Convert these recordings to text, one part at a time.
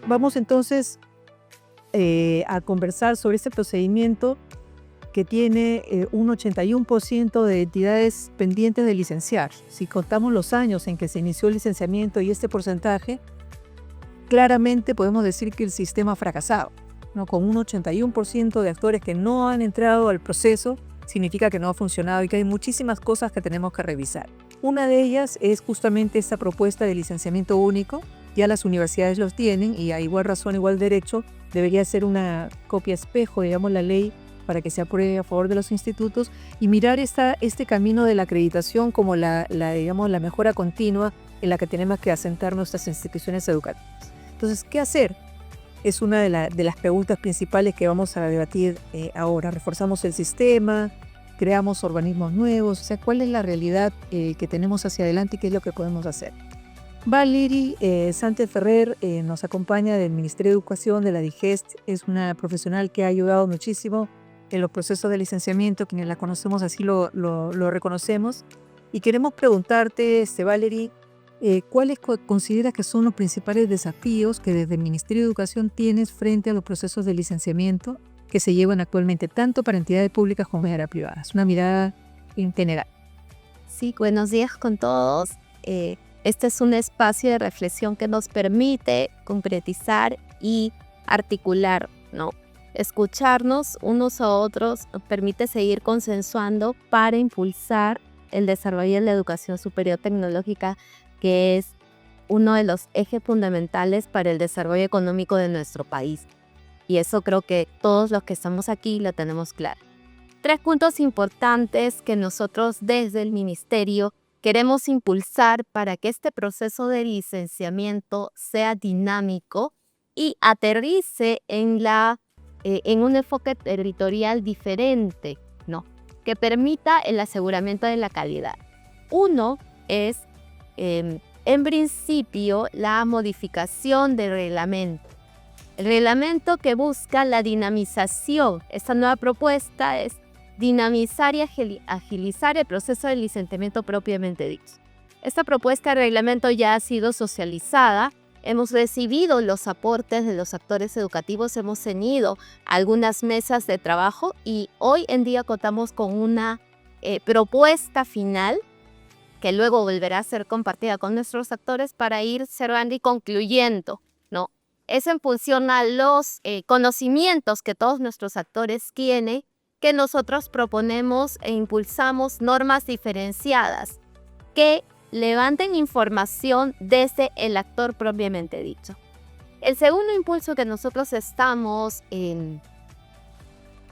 Vamos entonces a conversar sobre este procedimiento que tiene un 81% de entidades pendientes de licenciar. Si contamos los años en que se inició el licenciamiento y este porcentaje, claramente podemos decir que el sistema ha fracasado, ¿no? Con un 81% de actores que no han entrado al proceso, significa que no ha funcionado y que hay muchísimas cosas que tenemos que revisar. Una de ellas es justamente esta propuesta de licenciamiento único. Ya las universidades los tienen y a igual razón, igual derecho, debería ser una copia espejo, digamos, la ley para que se apruebe a favor de los institutos y mirar este camino de la acreditación como digamos, la mejora continua en la que tenemos que asentar nuestras instituciones educativas. Entonces, ¿qué hacer? Es una de las preguntas principales que vamos a debatir ahora. ¿Reforzamos el sistema? ¿Creamos organismos nuevos? O sea, ¿cuál es la realidad que tenemos hacia adelante y qué es lo que podemos hacer? Valery Sánchez Ferrer nos acompaña del Ministerio de Educación, de la DIGEST. Es una profesional que ha ayudado muchísimo en los procesos de licenciamiento. Quienes la conocemos así lo reconocemos. Y queremos preguntarte, Valery, ¿cuáles consideras que son los principales desafíos que desde el Ministerio de Educación tienes frente a los procesos de licenciamiento que se llevan actualmente tanto para entidades públicas como para privadas? Una mirada en general. Sí, buenos días con todos. Este es un espacio de reflexión que nos permite concretizar y articular, ¿no? Escucharnos unos a otros nos permite seguir consensuando para impulsar el desarrollo de la educación superior tecnológica, que es uno de los ejes fundamentales para el desarrollo económico de nuestro país. Y eso creo que todos los que estamos aquí lo tenemos claro. 3 puntos importantes que nosotros desde el Ministerio queremos impulsar para que este proceso de licenciamiento sea dinámico y aterrice en un enfoque territorial diferente, ¿no? Que permita el aseguramiento de la calidad. Uno es, en principio, la modificación del reglamento. El reglamento que busca la dinamización. Esta nueva propuesta es dinamizar y agilizar el proceso de licenciamiento propiamente dicho. Esta propuesta de reglamento ya ha sido socializada. Hemos recibido los aportes de los actores educativos, hemos tenido algunas mesas de trabajo y hoy en día contamos con una propuesta final que luego volverá a ser compartida con nuestros actores para ir cerrando y concluyendo, ¿no? Es en función a los conocimientos que todos nuestros actores tienen que nosotros proponemos e impulsamos normas diferenciadas que levanten información desde el actor propiamente dicho. El segundo impulso que nosotros estamos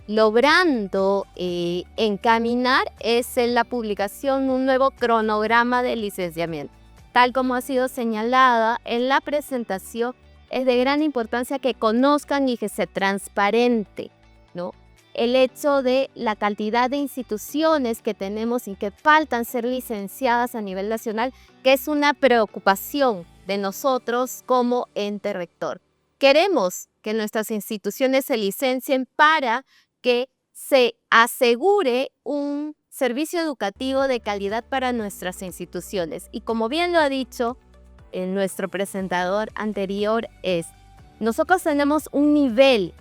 logrando encaminar es en la publicación de un nuevo cronograma de licenciamiento. Tal como ha sido señalada en la presentación, es de gran importancia que conozcan y que sea transparente, ¿no? El hecho de la cantidad de instituciones que tenemos y que faltan ser licenciadas a nivel nacional, que es una preocupación de nosotros como ente rector. Queremos que nuestras instituciones se licencien para que se asegure un servicio educativo de calidad para nuestras instituciones. Y como bien lo ha dicho nuestro presentador anterior, nosotros tenemos un nivel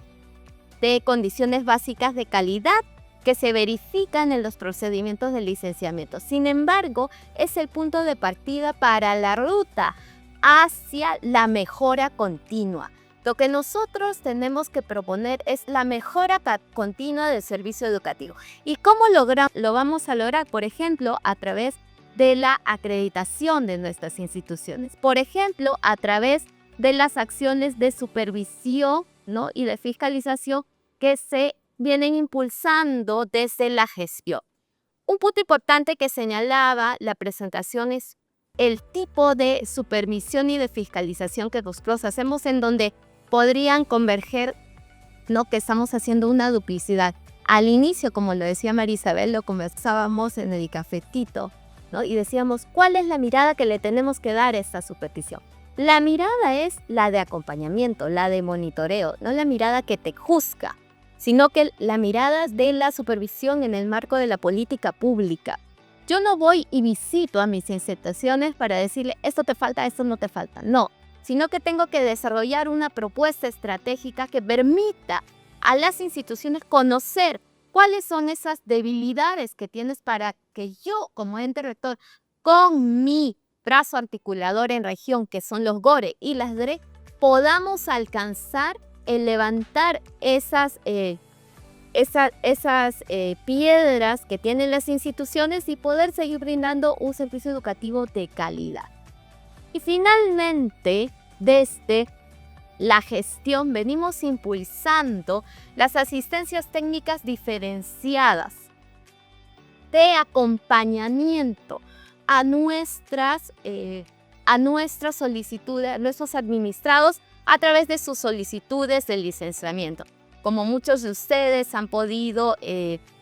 de condiciones básicas de calidad que se verifican en los procedimientos de licenciamiento. Sin embargo, es el punto de partida para la ruta hacia la mejora continua. Lo que nosotros tenemos que proponer es la mejora continua del servicio educativo. ¿Y cómo lo vamos a lograr? Por ejemplo, a través de la acreditación de nuestras instituciones. Por ejemplo, a través de las acciones de supervisión, ¿no? y de fiscalización que se vienen impulsando desde la gestión. Un punto importante que señalaba la presentación es el tipo de supervisión y de fiscalización que nosotros hacemos, en donde podrían converger, ¿no? que estamos haciendo una duplicidad. Al inicio, como lo decía María Isabel, lo conversábamos en el cafetito, ¿no? y decíamos, ¿cuál es la mirada que le tenemos que dar a esta supervisión? La mirada es la de acompañamiento, la de monitoreo, no la mirada que te juzga, sino que la mirada de la supervisión en el marco de la política pública. Yo no voy y visito a mis instituciones para decirle, esto te falta, esto no te falta. No, sino que tengo que desarrollar una propuesta estratégica que permita a las instituciones conocer cuáles son esas debilidades que tienes para que yo, como ente rector, con mi brazo articulador en región, que son los GORE y las DRE, podamos alcanzar el levantar esas piedras que tienen las instituciones y poder seguir brindando un servicio educativo de calidad. Y finalmente, desde la gestión venimos impulsando las asistencias técnicas diferenciadas de acompañamiento a nuestras solicitudes, a nuestros administrados a través de sus solicitudes de licenciamiento. Como muchos de ustedes han podido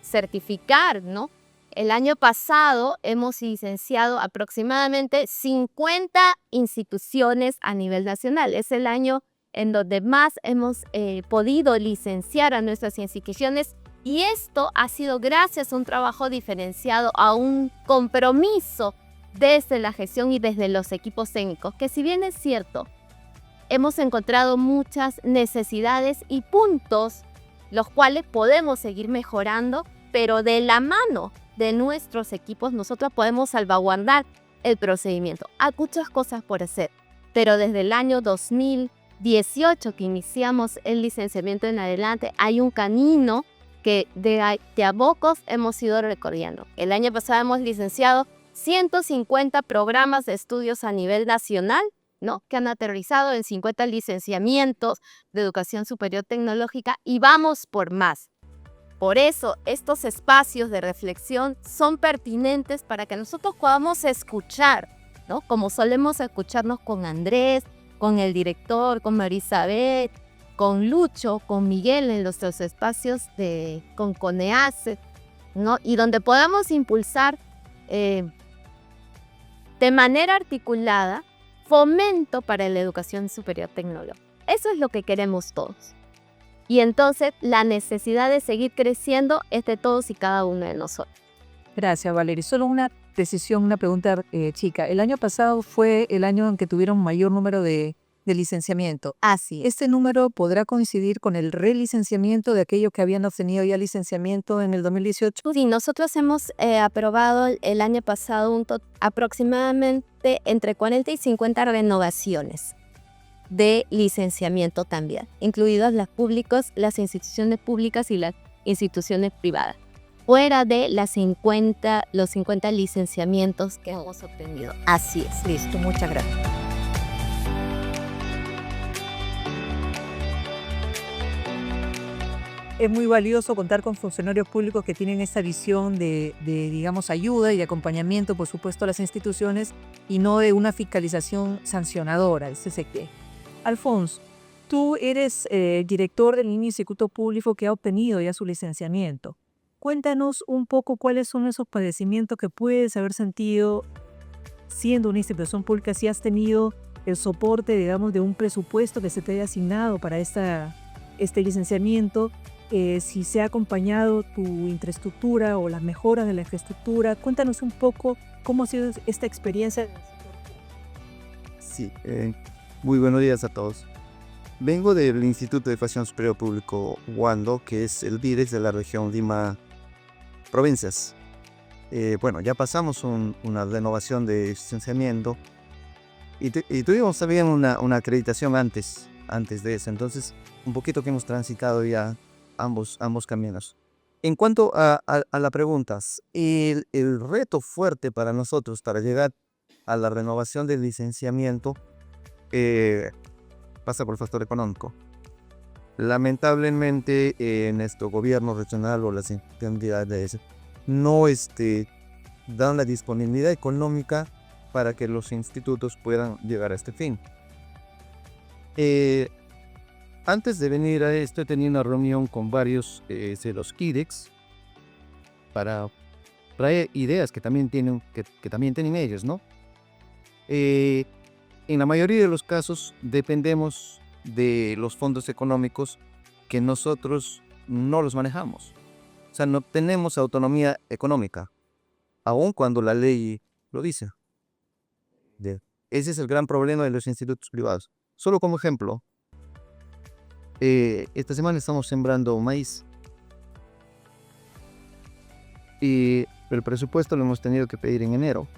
certificar, ¿no? El año pasado hemos licenciado aproximadamente 50 instituciones a nivel nacional. Es el año en donde más hemos podido licenciar a nuestras instituciones, y esto ha sido gracias a un trabajo diferenciado, a un compromiso desde la gestión y desde los equipos técnicos, que si bien es cierto, hemos encontrado muchas necesidades y puntos los cuales podemos seguir mejorando, pero de la mano de nuestros equipos nosotros podemos salvaguardar el procedimiento. Hay muchas cosas por hacer, pero desde el año 2018 que iniciamos el licenciamiento en adelante, hay un camino que de a pocos hemos ido recorriendo. El año pasado hemos licenciado 150 programas de estudios a nivel nacional, ¿no? Que han aterrizado en 50 licenciamientos de educación superior tecnológica, y vamos por más. Por eso, estos espacios de reflexión son pertinentes para que nosotros podamos escuchar, ¿no? Como solemos escucharnos con Andrés, con el director, con Marisabel, con Lucho, con Miguel en nuestros espacios con CONEACE, ¿no? Y donde podamos impulsar de manera articulada fomento para la educación superior tecnológica. Eso es lo que queremos todos. Y entonces la necesidad de seguir creciendo es de todos y cada uno de nosotros. Gracias, Valeria. Solo una pregunta chica. El año pasado fue el año en que tuvieron mayor número de licenciamiento. Así es. ¿Este número podrá coincidir con el relicenciamiento de aquellos que habían obtenido ya licenciamiento en el 2018? Sí, nosotros hemos aprobado el año pasado aproximadamente entre 40 y 50 renovaciones de licenciamiento también, incluidas las instituciones públicas y las instituciones privadas, fuera de los 50 licenciamientos que hemos obtenido. Así es. Listo, muchas gracias. Es muy valioso contar con funcionarios públicos que tienen esta visión de, digamos, ayuda y de acompañamiento, por supuesto, a las instituciones, y no de una fiscalización sancionadora. Alfonso, tú eres director del Instituto Público que ha obtenido ya su licenciamiento. Cuéntanos un poco cuáles son esos padecimientos que puedes haber sentido siendo una institución pública, si has tenido el soporte, digamos, de un presupuesto que se te haya asignado para este licenciamiento, si se ha acompañado tu infraestructura o las mejoras de la infraestructura. Cuéntanos un poco cómo ha sido esta experiencia. Sí, muy buenos días a todos. Vengo del Instituto de Educación Superior Público Huando, que es el DIREX de la región Lima Provincias. Bueno, ya pasamos una renovación de licenciamiento y tuvimos también una acreditación antes de eso. Entonces, un poquito que hemos transitado ya ambos caminos. En cuanto a las preguntas, el reto fuerte para nosotros para llegar a la renovación del licenciamiento pasa por el factor económico. Lamentablemente, nuestro gobierno regional o las entidades no dan la disponibilidad económica para que los institutos puedan llegar a este fin. Antes de venir a esto, he tenido una reunión con varios de los KIDEX para traer ideas que también tienen ellos, ¿no? En la mayoría de los casos dependemos de los fondos económicos que nosotros no los manejamos. O sea, no tenemos autonomía económica, aun cuando la ley lo dice. Ese es el gran problema de los institutos privados. Solo como ejemplo, esta semana estamos sembrando maíz y el presupuesto lo hemos tenido que pedir en enero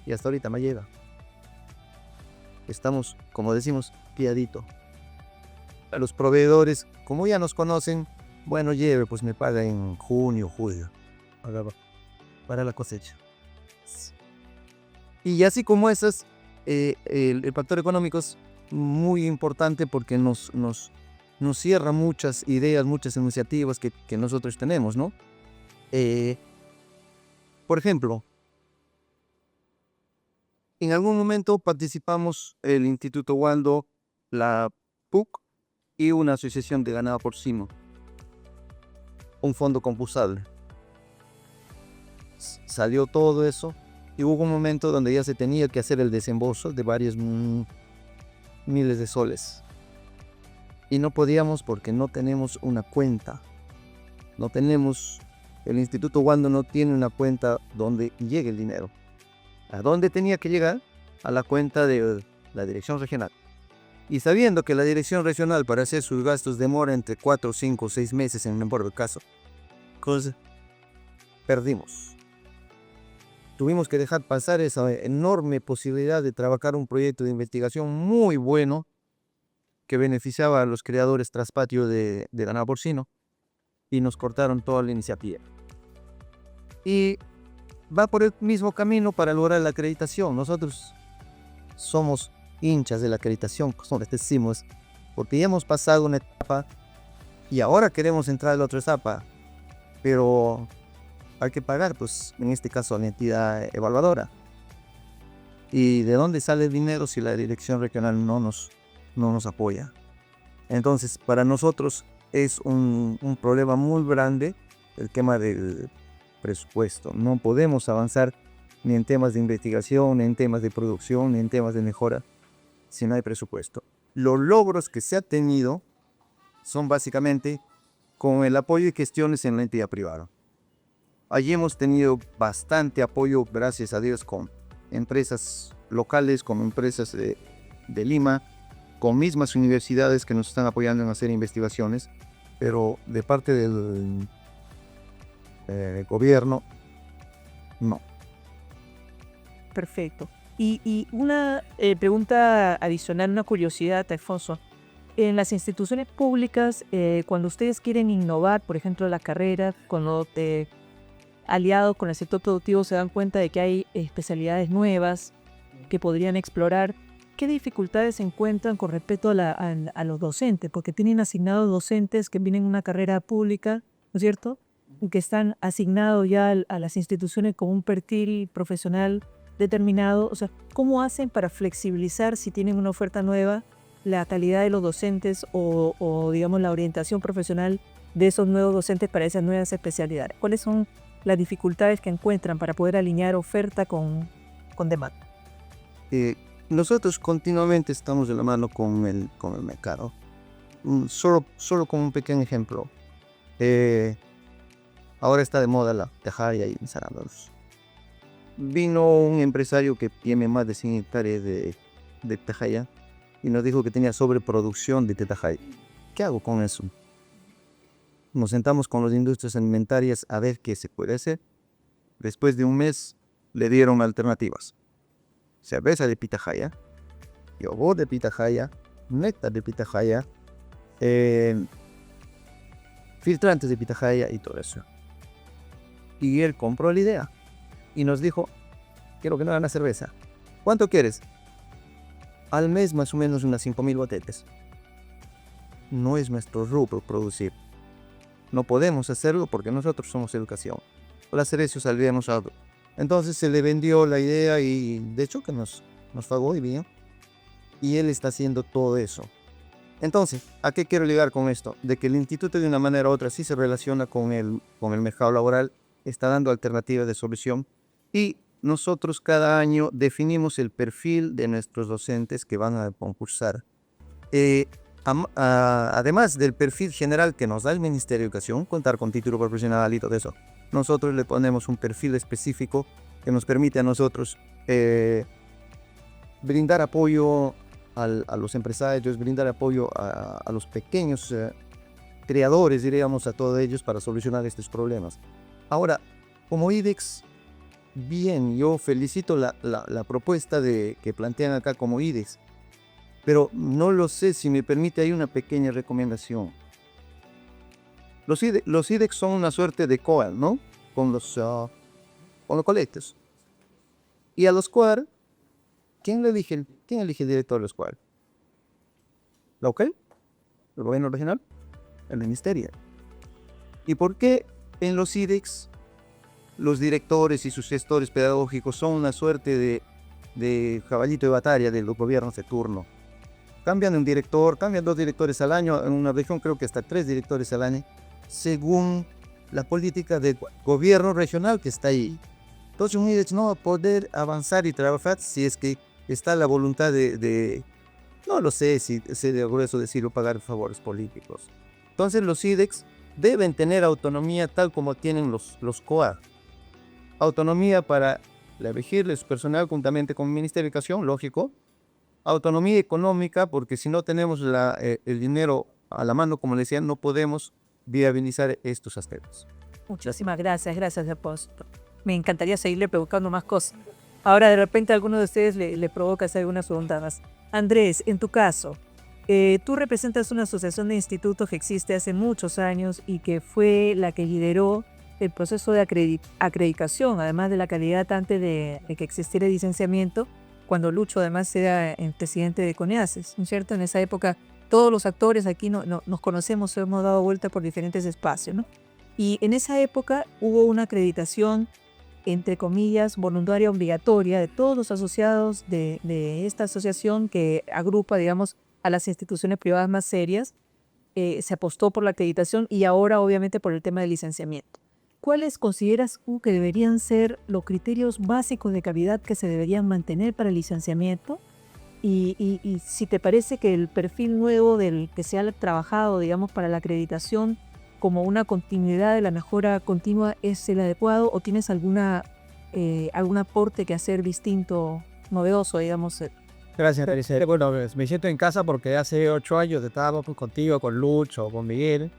y hasta ahorita me llega. Estamos, como decimos, piadito. A los proveedores, como ya nos conocen, bueno, lleve, pues me paga en junio, julio, para la cosecha. Y así como esas, el factor económico es muy importante porque nos cierra muchas ideas, muchas iniciativas que nosotros tenemos, ¿no? Por ejemplo, en algún momento participamos el Instituto Waldo, la PUC y una asociación de ganado porcino, un fondo compulsable. Salió todo eso y hubo un momento donde ya se tenía que hacer el desembolso de varios miles de soles. Y no podíamos porque no tenemos una cuenta. No tenemos, el Instituto Waldo no tiene una cuenta donde llegue el dinero. ¿A dónde tenía que llegar? A la cuenta de la dirección regional. Y sabiendo que la dirección regional para hacer sus gastos demora entre 4, 5, 6 meses en el mejor caso, perdimos. Tuvimos que dejar pasar esa enorme posibilidad de trabajar un proyecto de investigación muy bueno que beneficiaba a los criadores tras patio de ganado porcino y nos cortaron toda la iniciativa. Y va por el mismo camino para lograr la acreditación. Nosotros somos hinchas de la acreditación, como les decimos, porque ya hemos pasado una etapa y ahora queremos entrar a la otra etapa, pero hay que pagar, pues en este caso a la entidad evaluadora. ¿Y de dónde sale el dinero si la dirección regional no nos apoya? Entonces, para nosotros es un problema muy grande el tema del presupuesto. No podemos avanzar ni en temas de investigación, ni en temas de producción, ni en temas de mejora si no hay presupuesto. Los logros que se ha tenido son básicamente con el apoyo y gestiones en la entidad privada. Allí hemos tenido bastante apoyo, gracias a Dios, con empresas locales, con empresas de Lima, con mismas universidades que nos están apoyando en hacer investigaciones, pero de parte del gobierno, no. Perfecto. Y una pregunta adicional, una curiosidad, Alfonso. En las instituciones públicas, cuando ustedes quieren innovar, por ejemplo, la carrera, cuando aliados con el sector productivo se dan cuenta de que hay especialidades nuevas que podrían explorar, ¿qué dificultades se encuentran con respecto a los docentes? Porque tienen asignados docentes que vienen en una carrera pública, ¿no es cierto? Que están asignados ya a las instituciones con un perfil profesional determinado. O sea, ¿cómo hacen para flexibilizar si tienen una oferta nueva la calidad de los docentes o digamos, la orientación profesional de esos nuevos docentes para esas nuevas especialidades? ¿Cuáles son las dificultades que encuentran para poder alinear oferta con demanda? Nosotros continuamente estamos de la mano con el mercado. Solo como un pequeño ejemplo. Ahora está de moda la tejaya y los arándanos. Vino un empresario que tiene más de 100 hectáreas de tejaya y nos dijo que tenía sobreproducción de tejaya. ¿Qué hago con eso? Nos sentamos con las industrias alimentarias a ver qué se puede hacer. Después de un mes le dieron alternativas. Cerveza de pitahaya, yogur de pitahaya, néctar de pitahaya, filtrantes de pitahaya y todo eso. Y él compró la idea y nos dijo, quiero que no hagan la cerveza. ¿Cuánto quieres? Al mes más o menos unas 5.000 botellas. No es nuestro rubro producir. No podemos hacerlo porque nosotros somos educación. Para hacer eso saldríamos algo. Entonces se le vendió la idea y de hecho que nos pagó y bien. Y él está haciendo todo eso. Entonces, ¿a qué quiero llegar con esto? De que el instituto de una manera u otra sí se relaciona con el mercado laboral, está dando alternativas de solución y nosotros cada año definimos el perfil de nuestros docentes que van a concursar. Además del perfil general que nos da el Ministerio de Educación, contar con título profesional y todo eso, nosotros le ponemos un perfil específico que nos permite a nosotros brindar apoyo a los empresarios, brindar apoyo a los pequeños creadores, diríamos, a todos ellos para solucionar estos problemas. Ahora, como IDEX, bien, yo felicito la propuesta que plantean acá como IDEX, pero no lo sé, si me permite, hay una pequeña recomendación. Los IDEX son una suerte de COAL, ¿no? Con los colegios. Y a los COAL, ¿quién elige el director de los COAL? ¿La UCAL? ¿El gobierno regional? El ministerio. ¿Y por qué en los IDEX los directores y sus gestores pedagógicos son una suerte de caballito de batalla de los gobiernos de turno? Cambian un director, cambian 2 directores al año, en una región creo que hasta 3 directores al año, según la política de gobierno regional que está ahí. Entonces un IDEX no va a poder avanzar y trabajar si es que está la voluntad no lo sé si sería grueso decirlo, pagar favores políticos. Entonces los IDEX deben tener autonomía tal como tienen los COA. Autonomía para elegirles su personal juntamente con el Ministerio de Educación, lógico. Autonomía económica, porque si no tenemos el dinero a la mano, como le decía, no podemos viabilizar estos aspectos. Muchísimas gracias, apóstol. Me encantaría seguirle preguntando más cosas. Ahora, de repente, a alguno de ustedes le provoca hacer algunas preguntas más. Andrés, en tu caso, tú representas una asociación de institutos que existe hace muchos años y que fue la que lideró el proceso de acreditación, además de la calidad antes de que existiera el licenciamiento, cuando Lucho además era el presidente de CONEACES, ¿no es cierto? En esa época todos los actores aquí nos conocemos, hemos dado vuelta por diferentes espacios, ¿no? Y en esa época hubo una acreditación, entre comillas, voluntaria obligatoria de todos los asociados de esta asociación que agrupa, digamos, a las instituciones privadas más serias. Se apostó por la acreditación y ahora obviamente por el tema del licenciamiento. ¿Cuáles consideras tú que deberían ser los criterios básicos de calidad que se deberían mantener para el licenciamiento? Y si te parece que el perfil nuevo del que se ha trabajado, digamos, para la acreditación como una continuidad de la mejora continua es el adecuado, o tienes algún aporte que hacer distinto, novedoso, digamos. Gracias, Teresa. Bueno, me siento en casa porque hace 8 años estábamos contigo, con Lucho, con Miguel.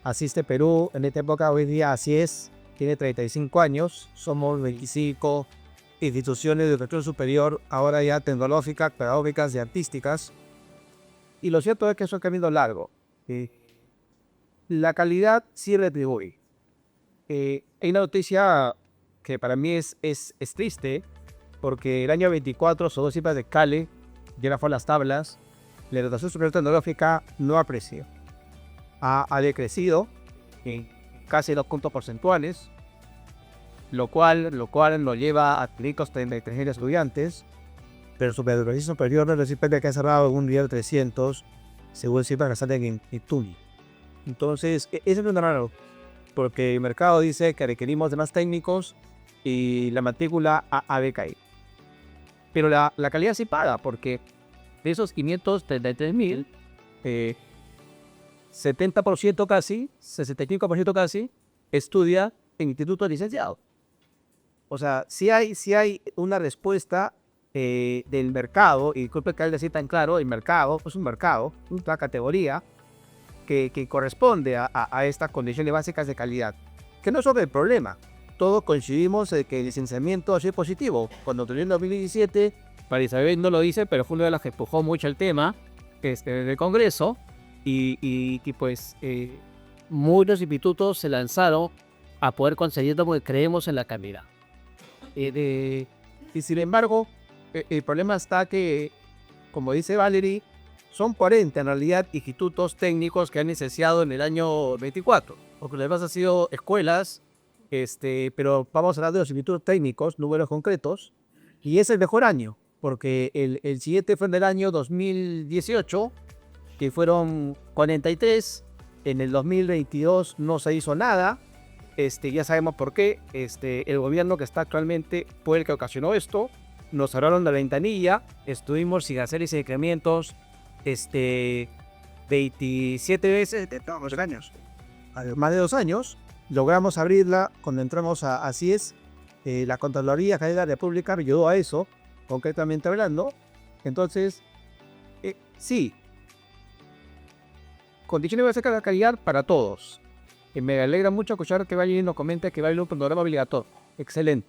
Asiste Perú, en esta época, hoy día así es, tiene 35 años, somos 25 instituciones de educación superior, ahora ya tecnológicas, pedagógicas y artísticas. Y lo cierto es que es un camino largo. La calidad sí retribuye. Hay una noticia que para mí es triste, porque el año 24, son 2 cifras de Cale, ya fueron las tablas, la educación superior tecnológica no ha crecido. Ha decrecido en casi 2 puntos porcentuales, lo cual lo lleva a tener 33.000 estudiantes, pero su educación superior no es que ha cerrado en 1.300.000, según cifras que salen en TUNI. Entonces, eso es lo raro, porque el mercado dice que requerimos de más técnicos y la matrícula ha decaído. Pero la calidad sí paga, porque de esos 533.000, 70% casi, 65% casi, estudia en institutos licenciados. O sea, sí hay una respuesta del mercado, y disculpe que hable así tan claro, el mercado es un mercado, una categoría que corresponde a estas condiciones básicas de calidad, que no es sobre el problema. Todos coincidimos en que el licenciamiento ha sido positivo. Cuando terminó en 2017, María Isabel no lo dice, pero fue una de las que empujó mucho el tema del Congreso, y pues muchos institutos se lanzaron a poder conseguirlo porque creemos en la calidad. Y sin embargo, el problema está que, como dice Valerie, son 40 en realidad institutos técnicos que han licenciado en el año 24, porque lo demás han sido escuelas, pero vamos a hablar de los institutos técnicos, números concretos, y es el mejor año, porque el siguiente fue en el año 2018, que fueron 43, en el 2022 no se hizo nada, ya sabemos por qué, el gobierno que está actualmente fue el que ocasionó esto, nos cerraron la ventanilla, estuvimos sin hacer esos incrementos, 27 veces de todos los años. Más de 2 años, logramos abrirla cuando entramos a CIES. La Contraloría General de la República me ayudó a eso, concretamente hablando. Entonces, sí, condiciones básicas de calidad para todos. Me alegra mucho escuchar que Valle nos comenta que va a haber un programa obligatorio. Excelente.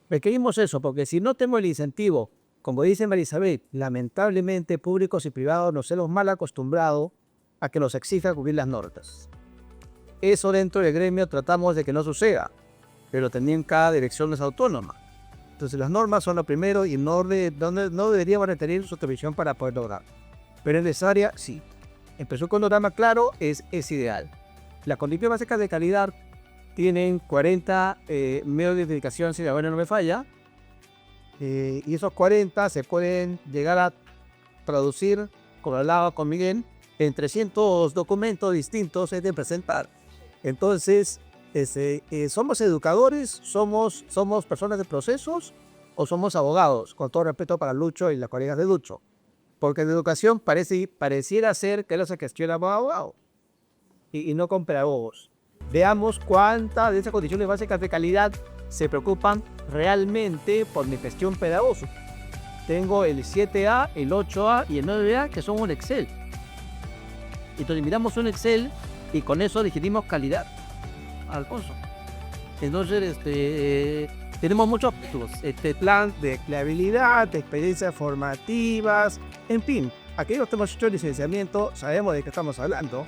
Requerimos eso, porque si no tenemos el incentivo, como dice Marisabel, lamentablemente públicos y privados nos hemos mal acostumbrado a que nos exija cumplir las normas. Eso dentro del gremio tratamos de que no suceda, pero también cada dirección es autónoma. Entonces las normas son lo primero y no deberíamos retener su supervisión para poder lograr. Pero es necesaria, sí. Empezó con un programa claro, es ideal. Las condiciones básicas de calidad tienen 40 medios de identificación, si la buena no me falla, y esos 40 se pueden llegar a traducir, como hablaba con Miguel, en 300 documentos distintos de presentar. Entonces, ¿somos educadores? ¿Somos personas de procesos? ¿O somos abogados? Con todo respeto para Lucho y las colegas de Lucho. Porque en educación pareciera ser que no se gestiona como abogado y no con pedagogos. Veamos cuántas de esas condiciones básicas de calidad se preocupan realmente por mi gestión pedagógica. Tengo el 7A, el 8A y el 9A que son un Excel. Entonces miramos un Excel y con eso decidimos calidad al curso. Entonces tenemos muchos objetivos. Plan de empleabilidad, de experiencias formativas, en fin. Aquellos que hemos hecho el licenciamiento sabemos de qué estamos hablando,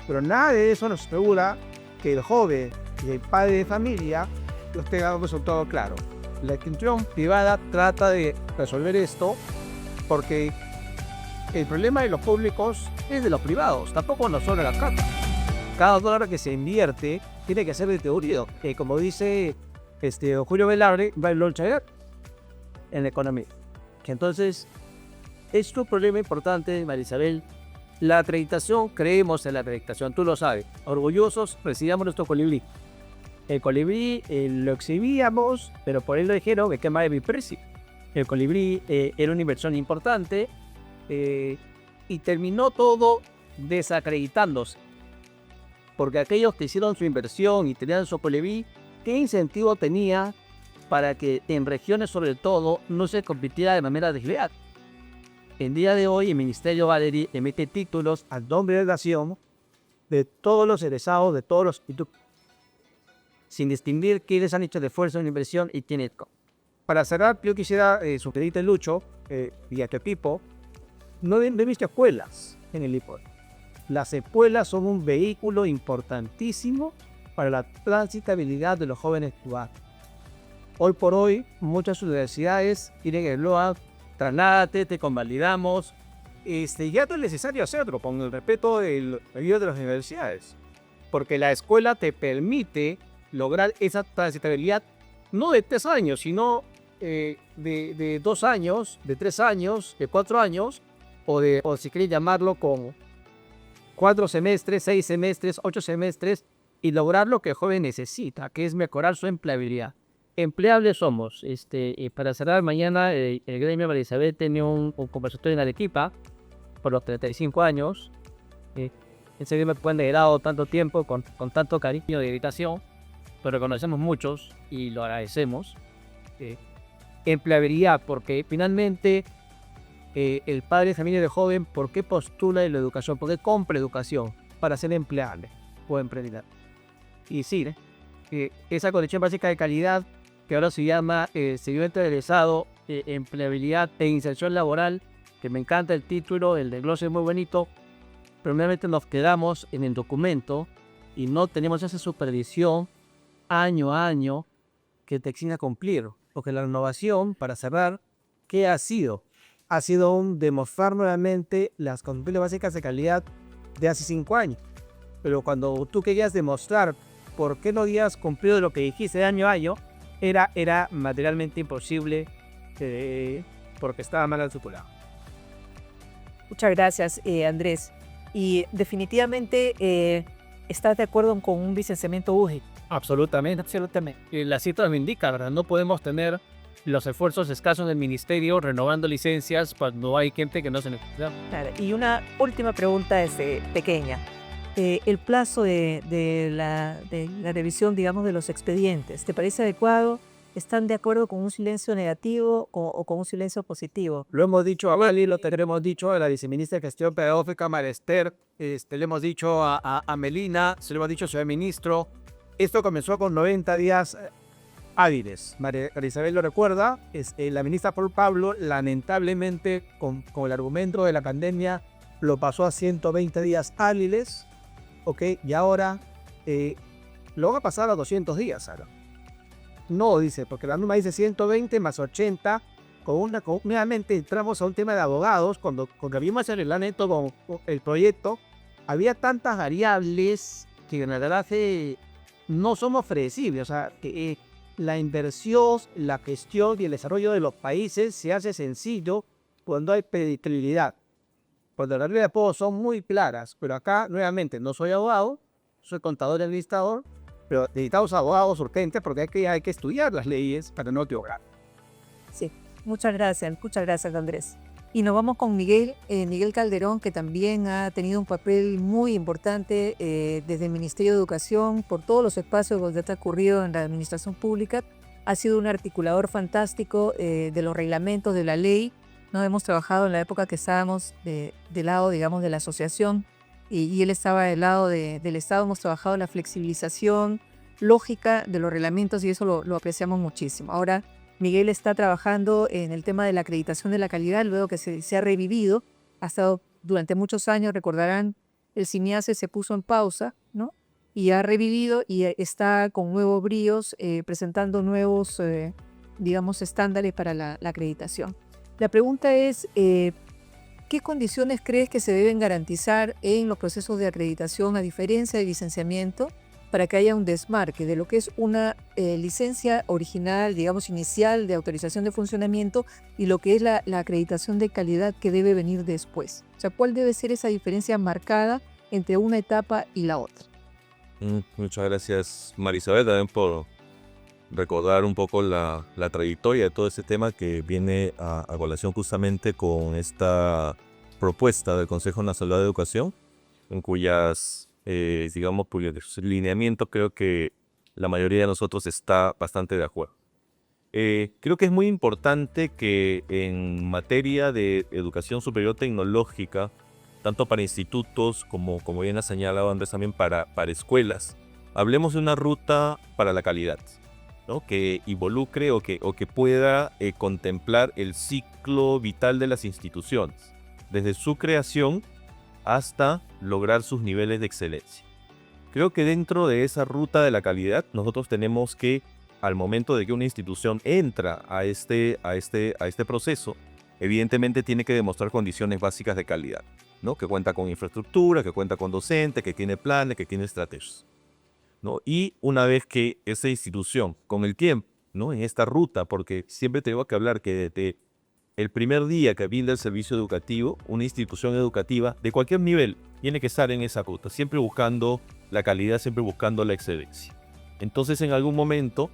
pero nada de eso nos asegura que el joven y el padre de familia los tengan un resultado claro. La institución privada trata de resolver esto porque el problema de los públicos es de los privados, tampoco nos sobra la plata. Cada dólar que se invierte tiene que ser distribuido. Como dice Julio Velarde, va el lonchador en la economía. Entonces, es un problema importante, Marisabel. La acreditación, creemos en la acreditación, tú lo sabes. Orgullosos, recibíamos nuestro colibrí. El colibrí lo exhibíamos, pero por él lo dijeron que quema de mi precio. El colibrí era una inversión importante y terminó todo desacreditándose. Porque aquellos que hicieron su inversión y tenían su colibrí, ¿qué incentivo tenía para que en regiones sobre todo no se compitiera de manera desleal? En día de hoy el Ministerio Valery emite títulos al nombre de la nación de todos los egresados de todos los institutos, sin distinguir quiénes han hecho el esfuerzo en inversión y quiénes no. Para cerrar, yo quisiera sugerirte, Lucho, y a tu equipo, no he visto escuelas en el IPOL. Las escuelas son un vehículo importantísimo para la transitabilidad de los jóvenes cubanos. Hoy por hoy, muchas universidades tienen el eslogan: trasládate, te convalidamos. Ya no es necesario hacerlo, con el respeto del review de las universidades. Porque la escuela te permite lograr esa transitabilidad no de 3 años, sino de 2 años, de 3 años, de 4 años, o si queréis llamarlo como 4 semestres, 6 semestres, 8 semestres, y lograr lo que el joven necesita, que es mejorar su empleabilidad. Empleables somos. Para cerrar, mañana el gremio Marisabel tenía un conversatorio en Arequipa por los 35 años. Ese gremio puede haber dado tanto tiempo con tanto cariño y dedicación, pero reconocemos muchos y lo agradecemos. Empleabilidad, porque finalmente el padre de familia de joven, ¿por qué postula en la educación? ¿Por qué compra educación? Para ser empleable o emprendedor. Y sí, esa condición básica de calidad, que ahora se llama seguimiento egresado, empleabilidad e inserción laboral, que me encanta el título, el desglose es muy bonito, pero realmente nos quedamos en el documento y no tenemos esa supervisión año a año que te exige cumplir. Porque la renovación, para cerrar, ¿qué ha sido? Ha sido un demostrar nuevamente las condiciones básicas de calidad de hace 5 años. Pero cuando tú querías demostrar por qué no habías cumplido lo que dijiste de año a año, era materialmente imposible porque estaba mal articulado. Muchas gracias, Andrés. Y definitivamente estás de acuerdo con un licenciamiento UGE. Absolutamente. La cifra me indica, ¿verdad? No podemos tener los esfuerzos escasos del ministerio renovando licencias cuando hay gente que no se necesita. Claro. Y una última pregunta pequeña. El plazo de la revisión, digamos, de los expedientes, ¿te parece adecuado? ¿Están de acuerdo con un silencio negativo o con un silencio positivo? Lo hemos dicho a Mali, lo tenemos dicho a la viceministra de Gestión Pedagógica, María Esther, le hemos dicho a Melina, se lo hemos dicho al señor ministro. Esto comenzó con 90 días hábiles. María Isabel lo recuerda, la ministra Paul Pablo, lamentablemente, con el argumento de la pandemia, lo pasó a 120 días hábiles, ¿ok? Y ahora lo van a pasar a 200 días, ahora. No, dice, porque la norma dice 120 más 80. Nuevamente entramos a un tema de abogados. Cuando vimos el neto con el proyecto, había tantas variables que en realidad no somos predecibles. O sea, que la inversión, la gestión y el desarrollo de los países se hace sencillo cuando hay predictibilidad. Cuando las reglas de juego son muy claras. Pero acá, nuevamente, no soy abogado, soy contador y administrador. Pero necesitamos abogados urgentes porque hay que estudiar las leyes para no equivocar. Sí, muchas gracias Andrés. Y nos vamos con Miguel Calderón, que también ha tenido un papel muy importante desde el Ministerio de Educación, por todos los espacios donde ha transcurrido en la administración pública. Ha sido un articulador fantástico de los reglamentos de la ley. Nos hemos trabajado en la época que estábamos del lado, digamos, de la asociación, y él estaba del lado del Estado. Hemos trabajado en la flexibilización lógica de los reglamentos y eso lo apreciamos muchísimo. Ahora Miguel está trabajando en el tema de la acreditación de la calidad, luego que se ha revivido. Ha estado durante muchos años, recordarán, el CIMIACE se puso en pausa, ¿no? Y ha revivido y está con nuevos bríos, presentando nuevos, digamos, estándares para la acreditación. La pregunta es, ¿qué condiciones crees que se deben garantizar en los procesos de acreditación, a diferencia de licenciamiento, para que haya un desmarque de lo que es una licencia original, digamos, inicial de autorización de funcionamiento y lo que es la acreditación de calidad que debe venir después? O sea, ¿cuál debe ser esa diferencia marcada entre una etapa y la otra? Muchas gracias, Marisabel, también por recordar un poco la trayectoria de todo este tema que viene a colación justamente con esta propuesta del Consejo Nacional de Educación, en cuyas, digamos, cuyos lineamientos creo que la mayoría de nosotros está bastante de acuerdo. Creo que es muy importante que en materia de educación superior tecnológica, tanto para institutos como bien ha señalado Andrés, también para escuelas, hablemos de una ruta para la calidad, ¿no? Que involucre o que pueda contemplar el ciclo vital de las instituciones, desde su creación hasta lograr sus niveles de excelencia. Creo que dentro de esa ruta de la calidad, nosotros tenemos que, al momento de que una institución entra a este proceso, evidentemente tiene que demostrar condiciones básicas de calidad, ¿no? Que cuenta con infraestructura, que cuenta con docentes, que tiene planes, que tiene estrategias, ¿no? Y una vez que esa institución, con el tiempo, ¿no? En esta ruta, porque siempre tengo que hablar que desde el primer día que brinda el servicio educativo, una institución educativa de cualquier nivel tiene que estar en esa ruta, siempre buscando la calidad, siempre buscando la excelencia. Entonces, en algún momento,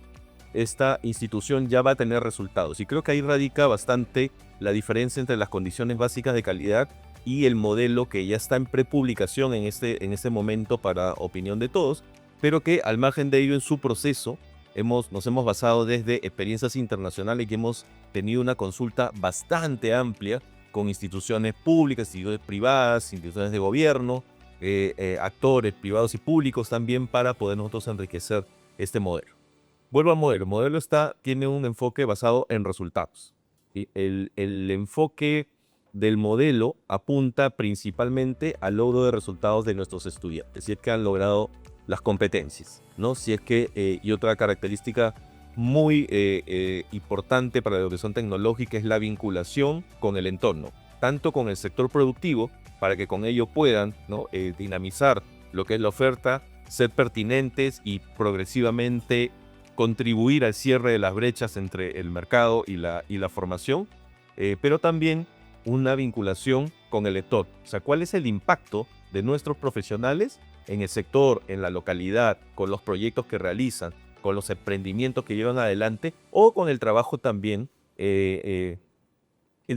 esta institución ya va a tener resultados. Y creo que ahí radica bastante la diferencia entre las condiciones básicas de calidad y el modelo que ya está en prepublicación en este momento para opinión de todos, pero que al margen de ello en su proceso nos hemos basado desde experiencias internacionales y hemos tenido una consulta bastante amplia con instituciones públicas, instituciones privadas, instituciones de gobierno, actores privados y públicos también, para poder nosotros enriquecer este modelo. Vuelvo al modelo. El modelo tiene un enfoque basado en resultados. ¿Sí? El enfoque del modelo apunta principalmente al logro de resultados de nuestros estudiantes, si es que han logrado las competencias, ¿no? Si es que, y otra característica muy importante para la educación tecnológica es la vinculación con el entorno, tanto con el sector productivo, para que con ello puedan, ¿no? Dinamizar lo que es la oferta, ser pertinentes y progresivamente contribuir al cierre de las brechas entre el mercado y la formación, pero también una vinculación con el entorno. O sea, ¿cuál es el impacto de nuestros profesionales en el sector, en la localidad, con los proyectos que realizan, con los emprendimientos que llevan adelante, o con el trabajo también, el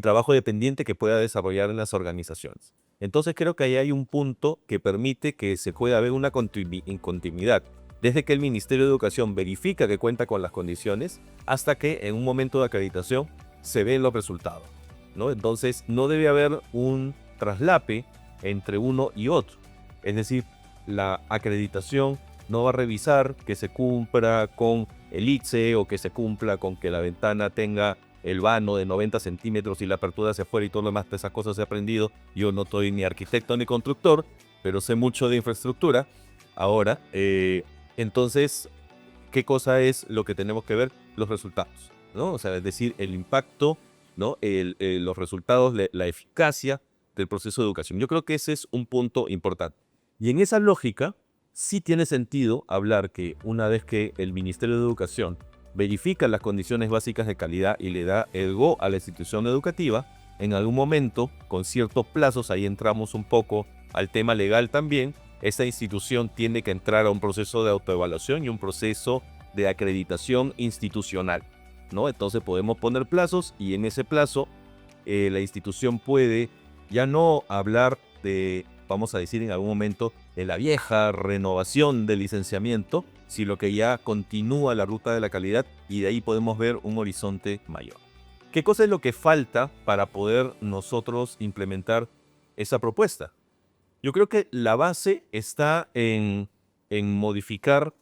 trabajo dependiente que pueda desarrollar en las organizaciones? Entonces creo que ahí hay un punto que permite que se pueda ver una continuidad desde que el Ministerio de Educación verifica que cuenta con las condiciones hasta que en un momento de acreditación se ven los resultados, ¿no? Entonces no debe haber un traslape entre uno y otro. Es decir, la acreditación no va a revisar que se cumpla con el ITSE o que se cumpla con que la ventana tenga el vano de 90 centímetros y la apertura hacia afuera y todo lo demás. De esas cosas he aprendido. Yo no soy ni arquitecto ni constructor, pero sé mucho de infraestructura. Ahora, entonces, ¿qué cosa es lo que tenemos que ver? Los resultados, ¿no? O sea, es decir, el impacto, ¿no? Los resultados, la eficacia del proceso de educación. Yo creo que ese es un punto importante. Y en esa lógica, sí tiene sentido hablar que una vez que el Ministerio de Educación verifica las condiciones básicas de calidad y le da el go a la institución educativa, en algún momento, con ciertos plazos, ahí entramos un poco al tema legal también, esta institución tiene que entrar a un proceso de autoevaluación y un proceso de acreditación institucional, ¿no? Entonces podemos poner plazos y en ese plazo la institución puede ya no hablar de, vamos a decir en algún momento, de la vieja renovación del licenciamiento, sino que ya continúa la ruta de la calidad y de ahí podemos ver un horizonte mayor. ¿Qué cosa es lo que falta para poder nosotros implementar esa propuesta? Yo creo que la base está en modificar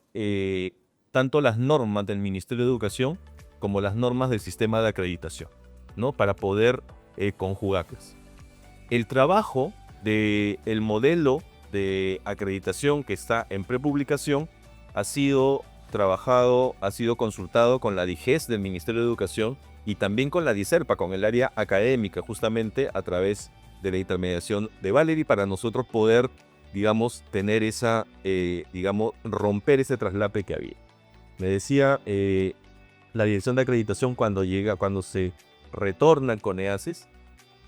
tanto las normas del Ministerio de Educación como las normas del sistema de acreditación, ¿no? Para poder conjugarlas. El trabajo del modelo de acreditación que está en prepublicación ha sido trabajado, ha sido consultado con la DIGES del Ministerio de Educación y también con la DICERPA, con el área académica, justamente a través de la intermediación de Valerie, para nosotros poder, digamos, tener esa, romper ese traslape que había. Me decía la dirección de acreditación cuando se retorna con EACES,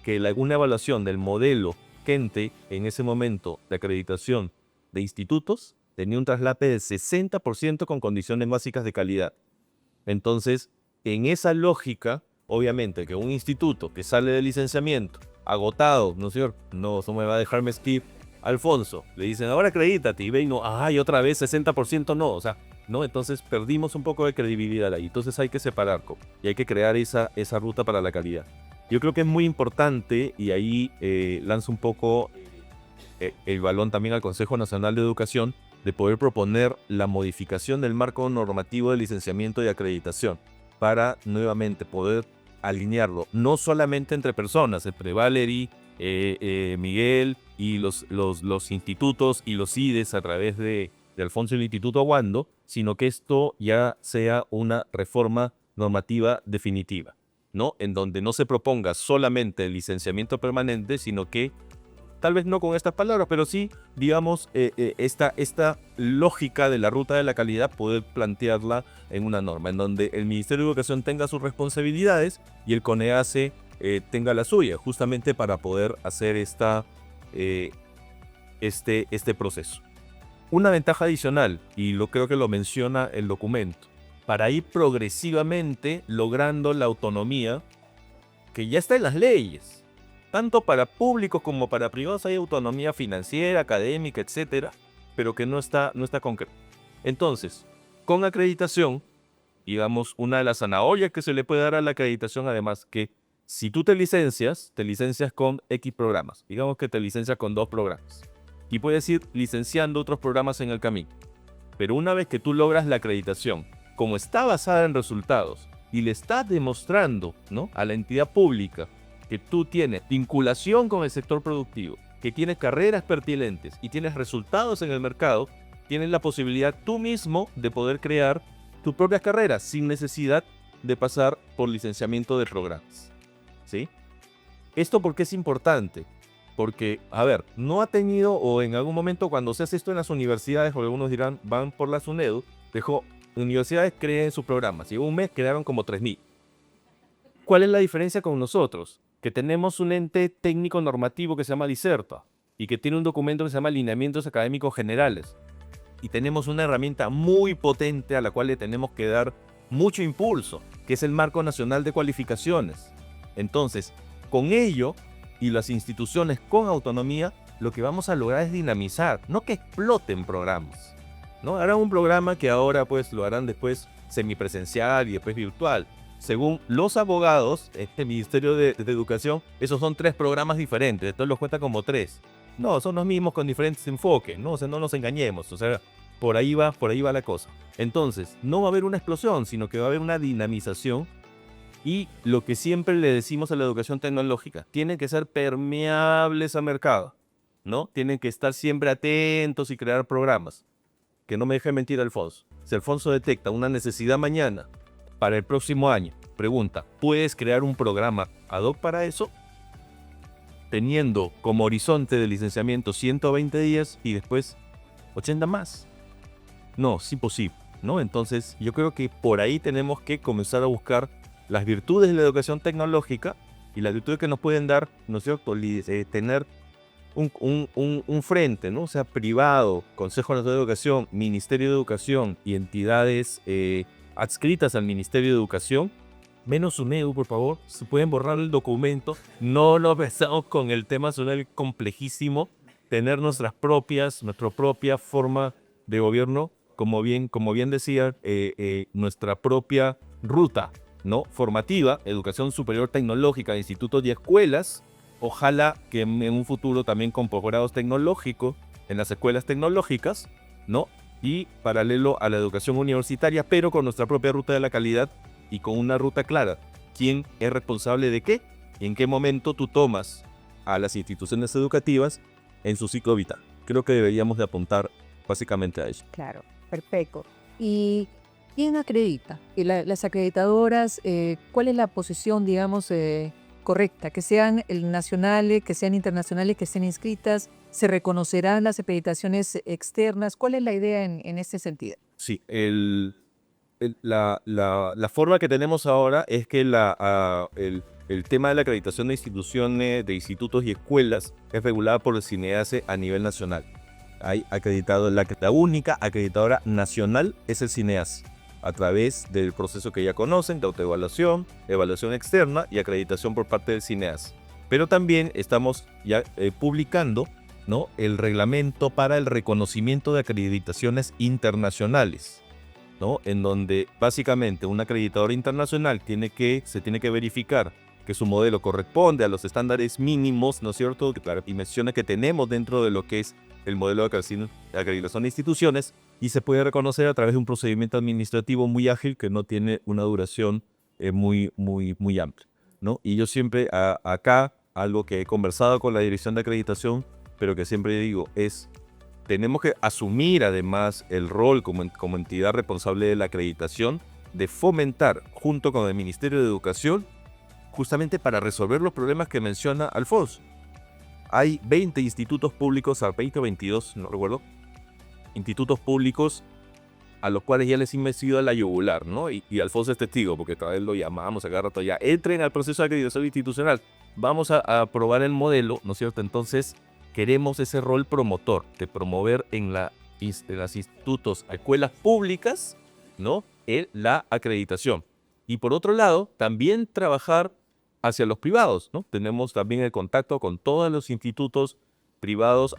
que una evaluación del modelo Kente en ese momento de acreditación de institutos tenía un traslape del 60% con condiciones básicas de calidad. Entonces, en esa lógica, obviamente que un instituto que sale de licenciamiento agotado, ¿no, señor? No, eso me va a dejar Steve Alfonso. Le dicen, ahora acredítate, y ve y no, ay, otra vez 60% no, o sea, no, entonces perdimos un poco de credibilidad ahí. Entonces hay que separar y hay que crear esa ruta para la calidad. Yo creo que es muy importante, y ahí lanzo un poco el balón también al Consejo Nacional de Educación, de poder proponer la modificación del marco normativo de licenciamiento y acreditación para nuevamente poder alinearlo, no solamente entre personas, entre Valerie, Miguel y los institutos y los IDES a través de Alfonso y el Instituto Wando, sino que esto ya sea una reforma normativa definitiva, ¿no? En donde no se proponga solamente el licenciamiento permanente, sino que, tal vez no con estas palabras, pero sí, digamos, esta lógica de la ruta de la calidad, poder plantearla en una norma, en donde el Ministerio de Educación tenga sus responsabilidades y el CONEACE tenga la suya, justamente para poder hacer este proceso. Una ventaja adicional, y creo que lo menciona el documento, para ir progresivamente logrando la autonomía que ya está en las leyes. Tanto para públicos como para privados hay autonomía financiera, académica, etcétera, pero que no está concreta. Entonces, con acreditación, digamos, una de las zanahorias que se le puede dar a la acreditación, además, que si tú te licencias con X programas. Digamos que te licencias con 2 programas. Y puedes ir licenciando otros programas en el camino. Pero una vez que tú logras la acreditación, como está basada en resultados, y le estás demostrando, ¿no?, a la entidad pública que tú tienes vinculación con el sector productivo, que tienes carreras pertinentes y tienes resultados en el mercado, tienes la posibilidad tú mismo de poder crear tus propias carreras sin necesidad de pasar por licenciamiento de programas, ¿sí? ¿Esto por qué es importante? Porque, a ver, no ha tenido, o en algún momento cuando se hace esto en las universidades, o algunos dirán, van por la SUNEDU, universidades creen sus programas, y en un mes quedaron como 3.000. ¿Cuál es la diferencia con nosotros? Que tenemos un ente técnico normativo que se llama DICERPA, y que tiene un documento que se llama Lineamientos Académicos Generales. Y tenemos una herramienta muy potente a la cual le tenemos que dar mucho impulso, que es el Marco Nacional de Cualificaciones. Entonces, con ello, y las instituciones con autonomía, lo que vamos a lograr es dinamizar, no que exploten programas, ¿no? Harán un programa que ahora pues lo harán después semipresencial y después virtual. Según los abogados, este Ministerio de Educación, esos son 3 programas diferentes, entonces los cuenta como 3. No, son los mismos con diferentes enfoques, ¿no? O sea, no nos engañemos, o sea, por ahí va la cosa. Entonces, no va a haber una explosión, sino que va a haber una dinamización. Y lo que siempre le decimos a la educación tecnológica, tienen que ser permeables al mercado, ¿no? Tienen que estar siempre atentos y crear programas. Que no me deje mentir Alfonso. Si Alfonso detecta una necesidad mañana para el próximo año, pregunta, ¿puedes crear un programa ad hoc para eso? Teniendo como horizonte de licenciamiento 120 días y después 80 más. No, es imposible, ¿no? Entonces, yo creo que por ahí tenemos que comenzar a buscar las virtudes de la educación tecnológica y las virtudes que nos pueden dar, ¿no es cierto?, tener un frente, ¿no? O sea, privado, Consejo Nacional de Educación, Ministerio de Educación y entidades adscritas al Ministerio de Educación. Menos UNEDU, por favor, se pueden borrar el documento. No nos besamos con el tema nacional complejísimo. Tener nuestra propia forma de gobierno, como bien decía, nuestra propia ruta, ¿no? Formativa, educación superior tecnológica, institutos y escuelas. Ojalá que en un futuro también con posgrados tecnológicos en las escuelas tecnológicas, ¿no? Y paralelo a la educación universitaria, pero con nuestra propia ruta de la calidad y con una ruta clara. ¿Quién es responsable de qué? ¿Y en qué momento tú tomas a las instituciones educativas en su ciclo vital? Creo que deberíamos de apuntar básicamente a eso. Claro, perfecto. ¿Y quién acredita? ¿Y las acreditadoras, cuál es la posición, digamos, correcta? Que sean nacionales, que sean internacionales, que estén inscritas, ¿se reconocerán las acreditaciones externas? ¿Cuál es la idea en este sentido? Sí, la forma que tenemos ahora es que el tema de la acreditación de instituciones, de institutos y escuelas es regulada por el CINEASE a nivel nacional. Hay acreditado, la única acreditadora nacional es el CINEASE, a través del proceso que ya conocen, de autoevaluación, evaluación externa y acreditación por parte del CINEASE. Pero también estamos ya publicando, ¿no?, el reglamento para el reconocimiento de acreditaciones internacionales, ¿no?, en donde básicamente un acreditador internacional se tiene que verificar que su modelo corresponde a los estándares mínimos, ¿no es cierto?, las dimensiones que tenemos dentro de lo que es el modelo de acreditación de instituciones, y se puede reconocer a través de un procedimiento administrativo muy ágil que no tiene una duración muy amplia, ¿no? Y yo siempre acá, algo que he conversado con la dirección de acreditación, pero que siempre digo, tenemos que asumir además el rol como entidad responsable de la acreditación, de fomentar junto con el Ministerio de Educación, justamente para resolver los problemas que menciona Alfonso. Hay 20 institutos públicos, a 20 o 22, no recuerdo, institutos públicos a los cuales ya les he metido a la yugular, ¿no? Y Alfonso es testigo, porque cada vez lo llamamos a cada rato ya. Entren al proceso de acreditación institucional. Vamos a probar el modelo, ¿no es cierto? Entonces, queremos ese rol promotor, de promover en los institutos, escuelas públicas, ¿no?, la acreditación. Y por otro lado, también trabajar hacia los privados, ¿no? Tenemos también el contacto con todos los institutos privados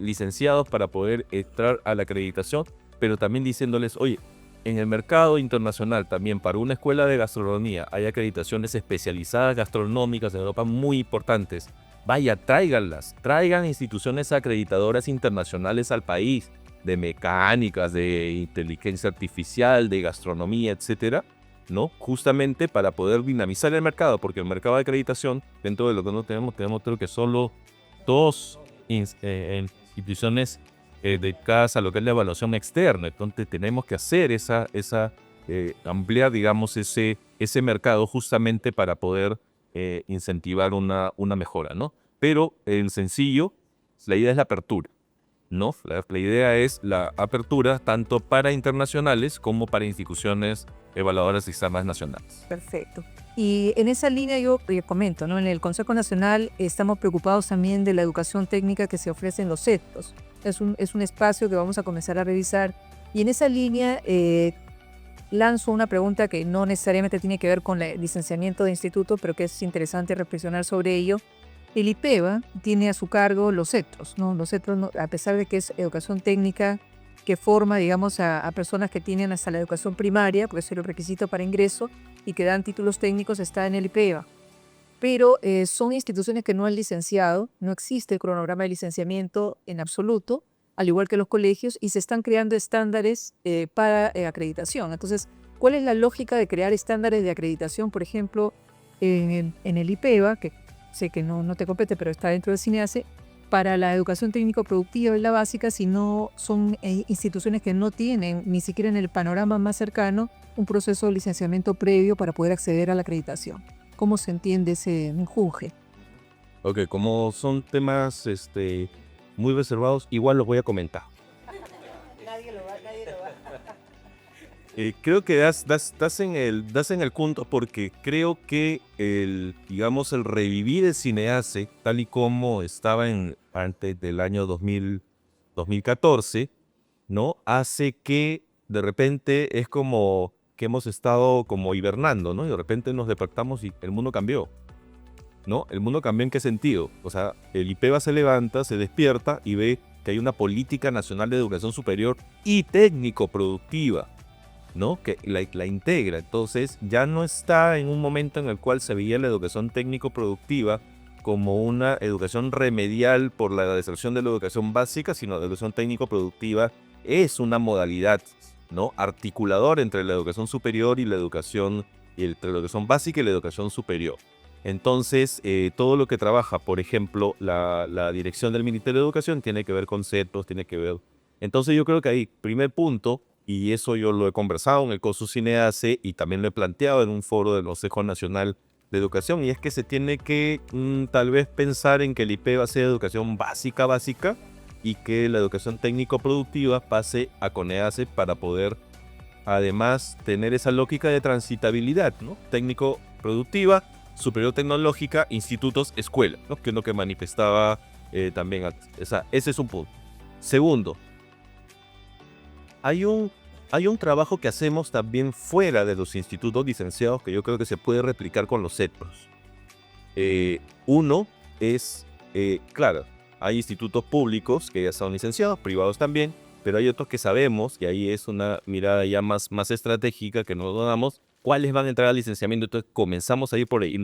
licenciados para poder entrar a la acreditación, pero también diciéndoles, oye, en el mercado internacional también para una escuela de gastronomía hay acreditaciones especializadas gastronómicas en Europa muy importantes. Vaya, traigan instituciones acreditadoras internacionales al país, de mecánicas, de inteligencia artificial, de gastronomía, etcétera, ¿no? Justamente para poder dinamizar el mercado, porque el mercado de acreditación, dentro de lo que no tenemos creo que solo 2 instituciones dedicadas a lo que es la evaluación externa. Entonces tenemos que hacer ampliar, digamos, ese mercado justamente para poder incentivar una mejora, ¿no? Pero en sencillo, la idea es la apertura, ¿no? La idea es la apertura tanto para internacionales como para instituciones evaluadoras externas nacionales. Perfecto. Y en esa línea yo comento, ¿no? En el Consejo Nacional estamos preocupados también de la educación técnica que se ofrece en los CETOS. Es un espacio que vamos a comenzar a revisar. Y en esa línea lanzo una pregunta que no necesariamente tiene que ver con el licenciamiento de instituto, pero que es interesante reflexionar sobre ello. El IPEVA tiene a su cargo los CETOS, ¿no? Los CETOS, a pesar de que es educación técnica, que forma, digamos, a personas que tienen hasta la educación primaria, porque ese es el requisito para ingreso, y que dan títulos técnicos, está en el IPEVA. Pero son instituciones que no han licenciado, no existe el cronograma de licenciamiento en absoluto, al igual que los colegios, y se están creando estándares para acreditación. Entonces, ¿cuál es la lógica de crear estándares de acreditación, por ejemplo, en el IPEVA, que sé que no te compete, pero está dentro del CINEACE, para la educación técnico-productiva y la básica, si no son instituciones que no tienen, ni siquiera en el panorama más cercano, un proceso de licenciamiento previo para poder acceder a la acreditación? ¿Cómo se entiende ese menjunje? Ok, como son temas muy reservados, igual los voy a comentar. Nadie lo va. Creo que das en el punto, porque creo que el revivir el CINEACE, tal y como estaba antes del año 2014, ¿no? Hace que de repente es como que hemos estado como hibernando, ¿no? Y de repente nos despertamos y el mundo cambió, ¿no? ¿El mundo cambió en qué sentido? O sea, el IPEVA se levanta, se despierta y ve que hay una política nacional de educación superior y técnico-productiva, ¿no? Que la integra. Entonces ya no está en un momento en el cual se veía la educación técnico-productiva como una educación remedial por la deserción de la educación básica, sino la educación técnico-productiva es una modalidad, ¿no? Articulador entre la educación superior y entre la educación básica y la educación superior. Entonces, todo lo que trabaja, por ejemplo, la dirección del Ministerio de Educación tiene que ver con CETOS, tiene que ver. Entonces yo creo que ahí, primer punto, y eso yo lo he conversado en el COSU CINEACE y también lo he planteado en un foro del Consejo Nacional de Educación, y es que se tiene que tal vez pensar en que el IPEVA sea educación básica, y que la educación técnico-productiva pase a CONEACE para poder además tener esa lógica de transitabilidad, ¿no? Técnico-productiva, superior tecnológica, institutos, escuela, ¿no? Que es lo que manifestaba también. Ese es un punto. Segundo, hay un trabajo que hacemos también fuera de los institutos licenciados que yo creo que se puede replicar con los CETPROS. Uno es, claro, hay institutos públicos que ya son licenciados, privados también, pero hay otros que sabemos, y ahí es una mirada ya más estratégica que nos damos, cuáles van a entrar al licenciamiento. Entonces comenzamos a ir por ahí,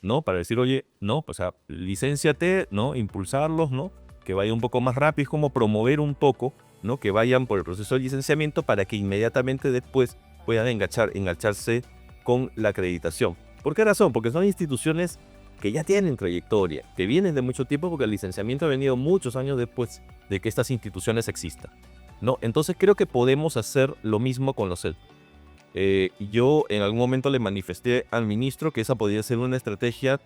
¿no? Para decir, oye, no, pues licénciate, ¿no? Impulsarlos, ¿no? Que vaya un poco más rápido, es como promover un poco, ¿no? Que vayan por el proceso de licenciamiento para que inmediatamente después puedan engancharse con la acreditación. ¿Por qué razón? Porque son instituciones que ya tienen trayectoria, que vienen de mucho tiempo, porque el licenciamiento ha venido muchos años después de que estas instituciones existan, ¿no? Entonces creo que podemos hacer lo mismo con los CEL. Yo en algún momento le manifesté al ministro que esa podría ser una estrategia,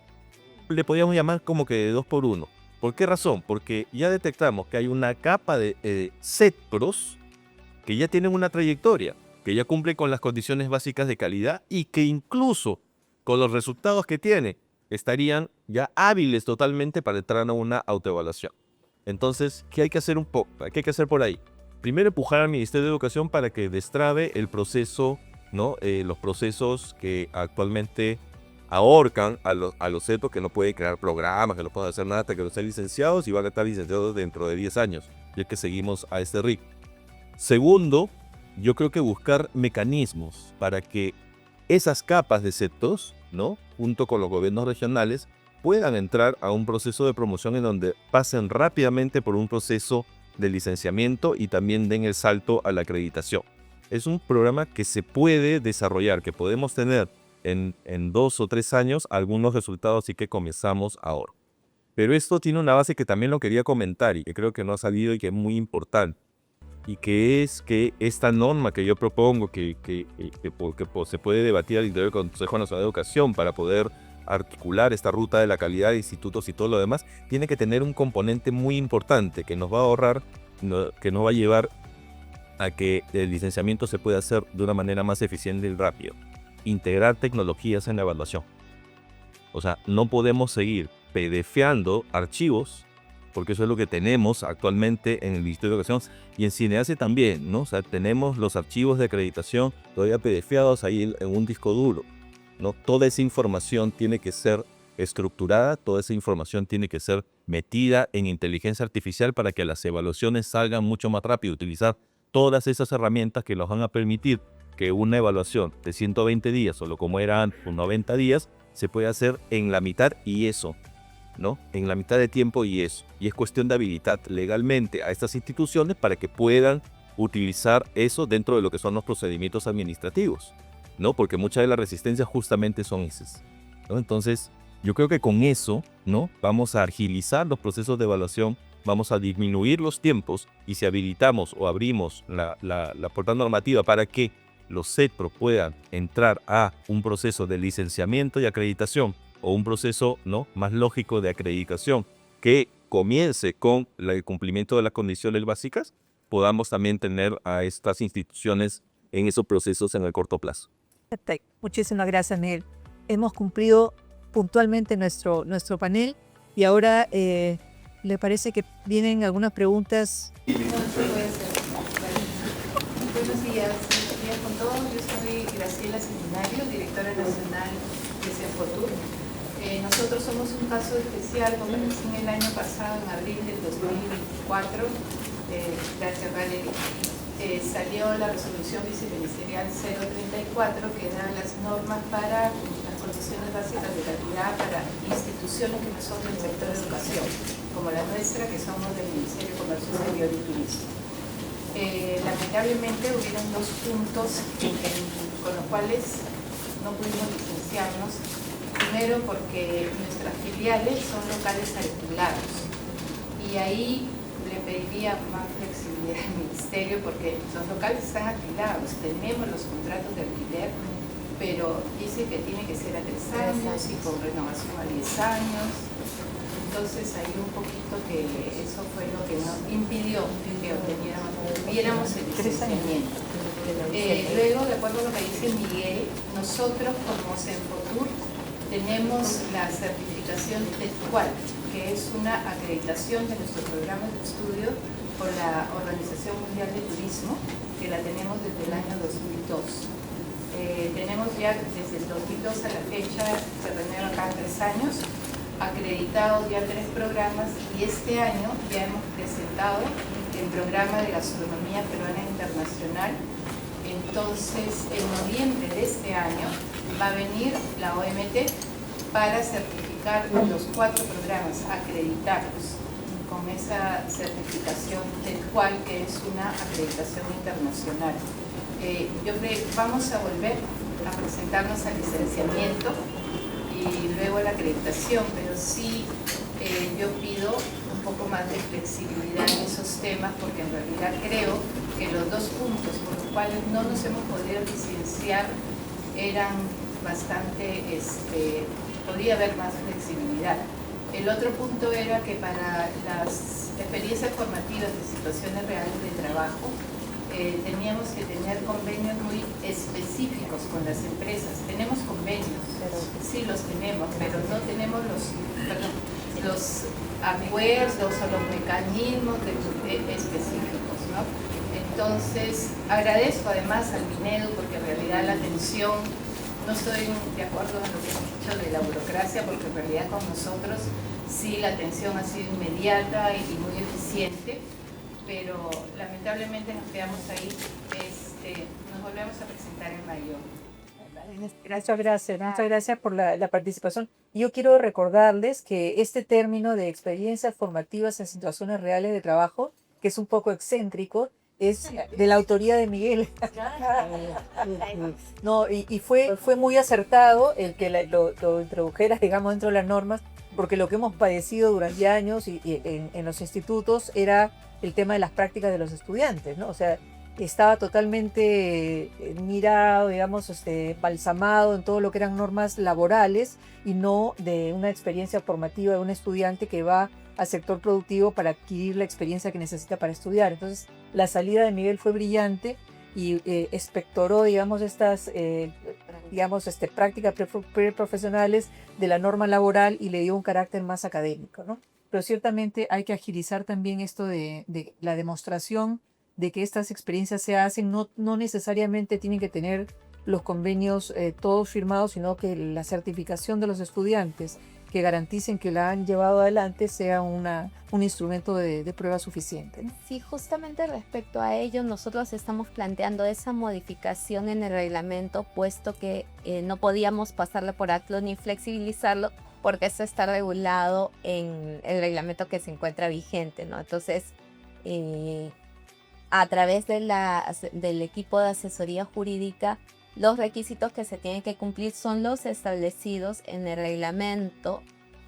le podríamos llamar como que de 2x1. ¿Por qué razón? Porque ya detectamos que hay una capa de CETPROS que ya tienen una trayectoria, que ya cumplen con las condiciones básicas de calidad y que incluso con los resultados que tiene estarían ya hábiles totalmente para entrar a una autoevaluación. Entonces, ¿qué hay que hacer ¿Qué hay que hacer por ahí? Primero, empujar al Ministerio de Educación para que destrabe el proceso, ¿no? Los procesos que actualmente ahorcan a los CETOS, que no pueden crear programas, que no pueden hacer nada hasta que no sean licenciados, y van a estar licenciados dentro de 10 años, ya que seguimos a este ritmo. Segundo, yo creo que buscar mecanismos para que esas capas de CETOS, ¿no? Junto con los gobiernos regionales, puedan entrar a un proceso de promoción en donde pasen rápidamente por un proceso de licenciamiento y también den el salto a la acreditación. Es un programa que se puede desarrollar, que podemos tener en 2 o 3 años algunos resultados, y que comenzamos ahora. Pero esto tiene una base que también lo quería comentar y que creo que no ha salido y que es muy importante. Y que es que esta norma que yo propongo, que se puede debatir al interior del Consejo Nacional de Educación para poder articular esta ruta de la calidad de institutos y todo lo demás, tiene que tener un componente muy importante que nos va a ahorrar, que nos va a llevar a que el licenciamiento se pueda hacer de una manera más eficiente y rápida. Integrar tecnologías en la evaluación. O sea, no podemos seguir PDFeando archivos, porque eso es lo que tenemos actualmente en el Ministerio de Educación y en CINEACE también, ¿no? O sea, tenemos los archivos de acreditación todavía PDFeados ahí en un disco duro, ¿no? Toda esa información tiene que ser estructurada, toda esa información tiene que ser metida en inteligencia artificial para que las evaluaciones salgan mucho más rápido, utilizar todas esas herramientas que nos van a permitir que una evaluación de 120 días, o lo como era antes, 90 días, se puede hacer en la mitad y eso, ¿no? En la mitad de tiempo y eso. Y es cuestión de habilitar legalmente a estas instituciones para que puedan utilizar eso dentro de lo que son los procedimientos administrativos, ¿no? Porque muchas de las resistencias justamente son esas, ¿no? Entonces, yo creo que con eso, ¿no? Vamos a agilizar los procesos de evaluación, vamos a disminuir los tiempos, y si habilitamos o abrimos la portal normativa para que los CETPRO puedan entrar a un proceso de licenciamiento y acreditación, o un proceso, ¿no?, más lógico de acreditación que comience con el cumplimiento de las condiciones básicas, podamos también tener a estas instituciones en esos procesos en el corto plazo. Perfecto. Muchísimas gracias, Miguel. Hemos cumplido puntualmente nuestro panel y ahora le parece que vienen algunas preguntas. Buenos días con todos. Yo soy Graciela Seminario, directora nacional de Cenfotur. Nosotros somos un caso especial, como en el año pasado, en abril del 2024, gracias Valeria, salió la resolución viceministerial 034 que da las normas para las condiciones básicas de calidad para instituciones que no son del sector de educación, como la nuestra, que somos del Ministerio de Comercio Exterior y Turismo. Lamentablemente hubieron dos puntos con los cuales no pudimos licenciarnos. Primero, porque nuestras filiales son locales alquilados y ahí le pediría más flexibilidad al Ministerio, porque los locales están alquilados, tenemos los contratos de alquiler, pero dice que tiene que ser a 3 años y con renovación a 10 años. Entonces ahí un poquito que eso fue lo que nos impidió que tuviéramos el licenciamiento. Luego, de acuerdo a lo que dice Miguel, nosotros como Cenfotur tenemos la certificación TEDQUAL, que es una acreditación de nuestros programas de estudio por la Organización Mundial de Turismo, que la tenemos desde el año 2002. Tenemos ya desde el 2002 a la fecha, se renueva cada 3 años, acreditados ya 3 programas, y este año ya hemos presentado el programa de gastronomía peruana internacional. Entonces, en noviembre de este año va a venir la OMT para certificar los 4 programas, acreditarlos con esa certificación TEDQUAL, que es una acreditación internacional. Yo creo que vamos a volver a presentarnos al licenciamiento y luego a la acreditación, pero sí yo pido un poco más de flexibilidad en esos temas, porque en realidad creo que los 2 puntos por los cuales no nos hemos podido licenciar eran bastante, podría haber más flexibilidad. El otro punto era que para las experiencias formativas de situaciones reales de trabajo teníamos que tener convenios muy específicos con las empresas. Tenemos convenios, sí los tenemos, pero no tenemos los acuerdos o los mecanismos específicos, ¿no? Entonces, agradezco además al Minedu, porque en realidad la atención, no estoy de acuerdo en lo que han dicho de la burocracia, porque en realidad con nosotros sí la atención ha sido inmediata y muy eficiente, pero lamentablemente nos quedamos ahí. Nos volvemos a presentar en mayo. Muchas gracias por la participación. Yo quiero recordarles que este término de experiencias formativas en situaciones reales de trabajo, que es un poco excéntrico, es de la autoría de Miguel. No, y fue muy acertado el que lo introdujera, digamos, dentro de las normas, porque lo que hemos padecido durante años y en los institutos era el tema de las prácticas de los estudiantes, ¿no? O sea, estaba totalmente mirado, digamos, balsamado en todo lo que eran normas laborales y no de una experiencia formativa de un estudiante que va al sector productivo para adquirir la experiencia que necesita para estudiar. Entonces, la salida de Miguel fue brillante y expectoró, digamos, estas prácticas preprofesionales de la norma laboral y le dio un carácter más académico, ¿no? Pero ciertamente hay que agilizar también esto de la demostración de que estas experiencias se hacen. No necesariamente tienen que tener los convenios todos firmados, sino que la certificación de los estudiantes que garanticen que la han llevado adelante sea un instrumento de prueba suficiente, ¿no? Sí, justamente respecto a ello, nosotros estamos planteando esa modificación en el reglamento, puesto que no podíamos pasarlo por alto ni flexibilizarlo, porque eso está regulado en el reglamento que se encuentra vigente, ¿no? Entonces, a través del equipo de asesoría jurídica, los requisitos que se tienen que cumplir son los establecidos en el reglamento,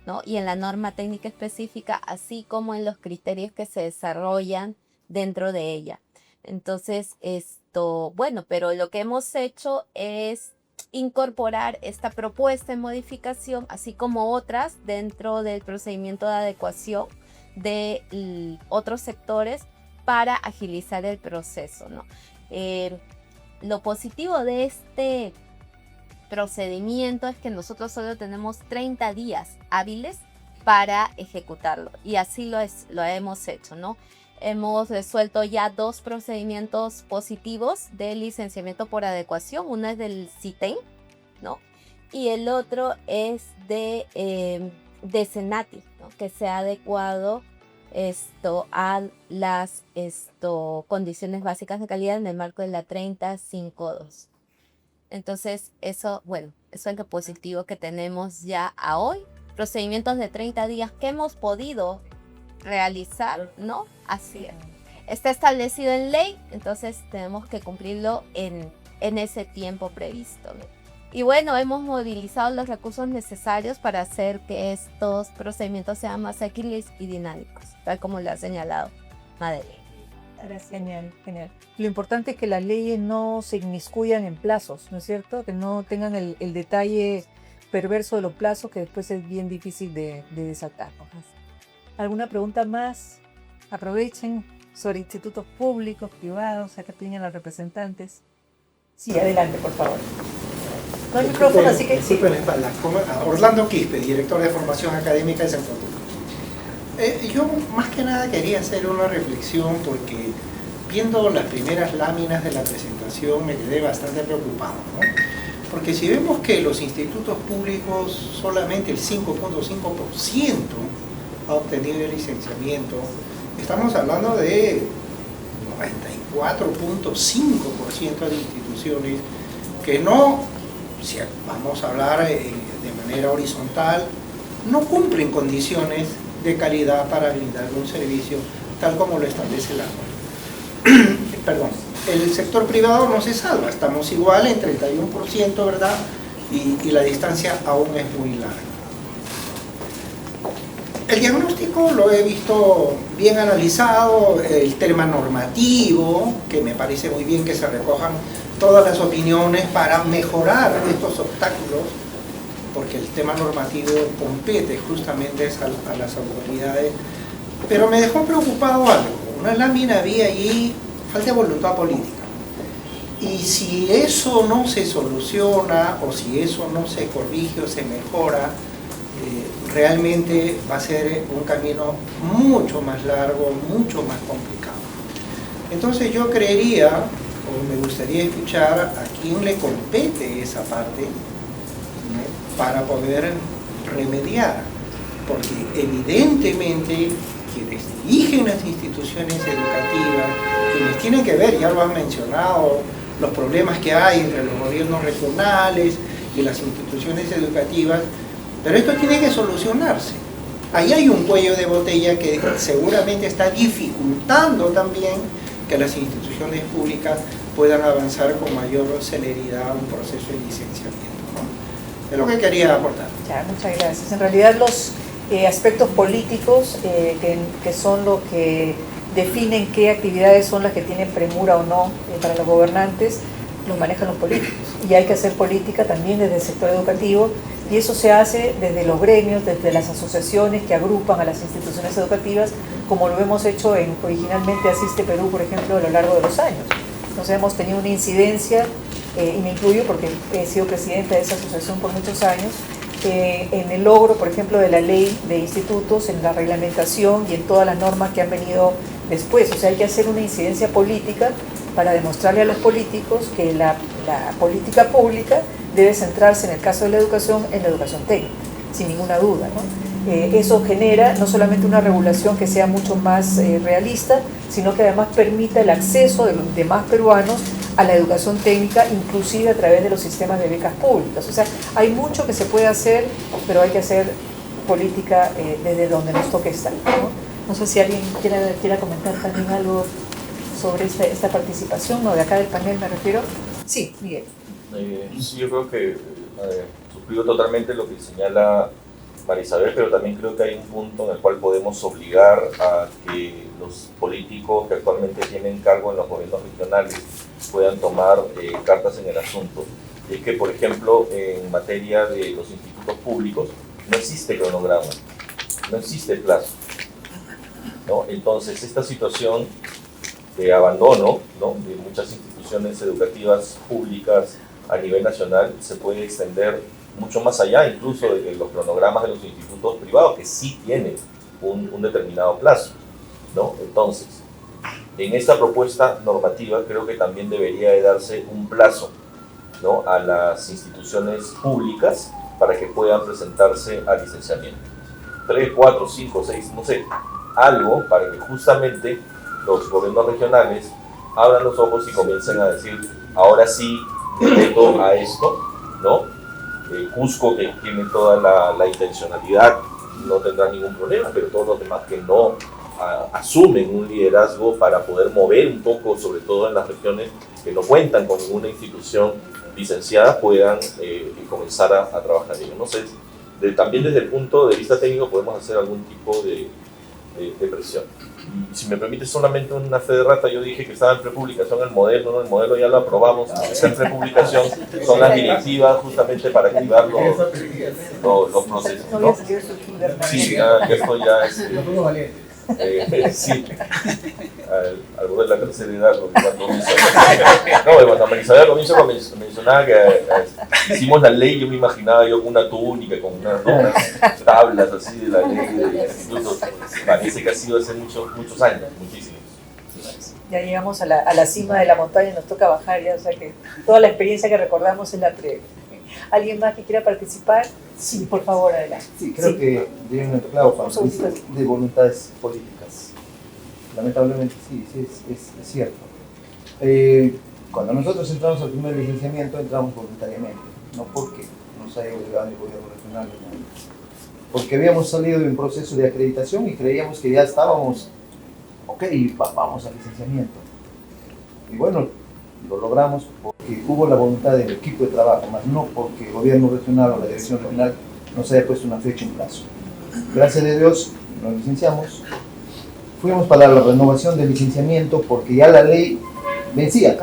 ¿no? Y en la norma técnica específica, así como en los criterios que se desarrollan dentro de ella. Entonces, bueno, pero lo que hemos hecho es incorporar esta propuesta de modificación, así como otras, dentro del procedimiento de adecuación de otros sectores para agilizar el proceso, ¿no? Lo positivo de este procedimiento es que nosotros solo tenemos 30 días hábiles para ejecutarlo, y así lo hemos hecho, ¿no? Hemos resuelto ya 2 procedimientos positivos de licenciamiento por adecuación. Uno es del CITEN, ¿no? Y el otro es de Senati, ¿no? Que se ha adecuado a las condiciones básicas de calidad en el marco de la 3052. Entonces, eso es lo positivo que tenemos ya a hoy. Procedimientos de 30 días que hemos podido realizar, ¿no? Así es. Está establecido en ley, entonces tenemos que cumplirlo en ese tiempo previsto, ¿no? Y bueno, hemos movilizado los recursos necesarios para hacer que estos procedimientos sean más ágiles y dinámicos, tal como lo ha señalado Madeleine. Genial, genial. Lo importante es que las leyes no se inmiscuyan en plazos, ¿no es cierto? Que no tengan el detalle perverso de los plazos, que después es bien difícil de desatar, ¿no? ¿Alguna pregunta más? Aprovechen sobre institutos públicos, privados, acá tienen a los representantes. Sí, adelante, por favor. No hay micrófono, así que sí. Orlando Quispe, director de formación académica de San Francisco. Yo más que nada quería hacer una reflexión, porque viendo las primeras láminas de la presentación me quedé bastante preocupado, ¿no? Porque si vemos que los institutos públicos solamente el 5.5% ha obtenido el licenciamiento, estamos hablando de 94.5% de instituciones que no, si vamos a hablar de manera horizontal, no cumplen condiciones de calidad para brindar un servicio tal como lo establece la norma. Perdón, el sector privado no se salva, estamos igual en 31%, ¿verdad? Y la distancia aún es muy larga. El diagnóstico lo he visto bien analizado, el tema normativo, que me parece muy bien que se recojan todas las opiniones para mejorar estos obstáculos, porque el tema normativo compete justamente a las autoridades. Pero me dejó preocupado algo, una lámina había allí, falta de voluntad política. Y si eso no se soluciona, o si eso no se corrige o se mejora, realmente va a ser un camino mucho más largo, mucho más complicado. Entonces yo creería, o me gustaría escuchar a quién le compete esa parte, ¿no? Para poder remediar, porque evidentemente quienes dirigen las instituciones educativas, quienes tienen que ver, ya lo han mencionado, los problemas que hay entre los gobiernos regionales y las instituciones educativas, pero esto tiene que solucionarse. Ahí hay un cuello de botella que seguramente está dificultando también que las instituciones públicas puedan avanzar con mayor celeridad un proceso de licenciamiento, ¿no? Es lo que quería aportar. Ya, muchas gracias. En realidad los aspectos políticos que son lo que definen qué actividades son las que tienen premura o no para los gobernantes, los manejan los políticos. Y hay que hacer política también desde el sector educativo, y eso se hace desde los gremios, desde las asociaciones que agrupan a las instituciones educativas, como lo hemos hecho originalmente Asiste Perú, por ejemplo, a lo largo de los años. Entonces hemos tenido una incidencia, y me incluyo porque he sido presidenta de esa asociación por muchos años, en el logro, por ejemplo, de la ley de institutos, en la reglamentación y en todas las normas que han venido después. O sea, hay que hacer una incidencia política para demostrarle a los políticos que la política pública debe centrarse, en el caso de la educación, en la educación técnica. sin ninguna duda, ¿no? Eso genera no solamente una regulación que sea mucho más realista, sino que además permita el acceso de los demás peruanos a la educación técnica, inclusive a través de los sistemas de becas públicas. O sea, hay mucho que se puede hacer, pero hay que hacer política desde donde nos toque estar, ¿no? No sé si alguien quiera comentar también algo sobre esta participación, no, de acá del panel me refiero. Sí, Miguel. Sí, yo creo que suscribo totalmente lo que señala Marisabel, pero también creo que hay un punto en el cual podemos obligar a que los políticos que actualmente tienen cargo en los gobiernos regionales puedan tomar cartas en el asunto. Y es que, por ejemplo, en materia de los institutos públicos, no existe cronograma, no existe plazo, ¿no? Entonces, esta situación de abandono, ¿no?, de muchas instituciones educativas públicas a nivel nacional se puede extender mucho más allá incluso de los cronogramas de los institutos privados, que sí tienen un determinado plazo, ¿no? Entonces, en esta propuesta normativa creo que también debería de darse un plazo, ¿no?, a las instituciones públicas para que puedan presentarse a licenciamiento. 3, 4, 5, 6, no sé, algo para que justamente los gobiernos regionales abran los ojos y comiencen a decir, ahora sí, me meto a esto, ¿no? Cusco, que tiene toda la intencionalidad, no tendrá ningún problema, pero todos los demás que no asumen un liderazgo para poder mover un poco, sobre todo en las regiones que no cuentan con ninguna institución licenciada, puedan comenzar a trabajar en ello. No sé, también desde el punto de vista técnico podemos hacer algún tipo de presión. Y si me permite solamente una fe de rata, yo dije que estaba en prepublicación el modelo, ¿no? El modelo ya lo aprobamos, está en prepublicación, son las directivas justamente para activar los procesos, ¿no? Sí, ya esto ya es... sí, algo de la tercera edad, lo que cuando cuando Marisabel al comienzo mencionaba que hicimos la ley, yo me imaginaba yo con una túnica, con unas tablas así de la ley de institutos. Parece que ha sido hace muchos años, muchísimos. Ya llegamos a la cima de la montaña y nos toca bajar ya, o sea que toda la experiencia que recordamos es la previa. ¿Alguien más que quiera participar? Sí, por favor, adelante. Sí, creo que viene un clavo para de voluntades políticas. Lamentablemente sí, es cierto. Cuando nosotros entramos al primer licenciamiento, entramos voluntariamente, no porque nos haya obligado el gobierno regional, ¿no? Porque habíamos salido de un proceso de acreditación y creíamos que ya estábamos, ok, vamos al licenciamiento. Y bueno, lo logramos porque hubo la voluntad del equipo de trabajo, más no porque el gobierno regional o la dirección regional nos haya puesto una fecha y un plazo. Gracias a Dios nos licenciamos, fuimos para la renovación del licenciamiento porque ya la ley vencía,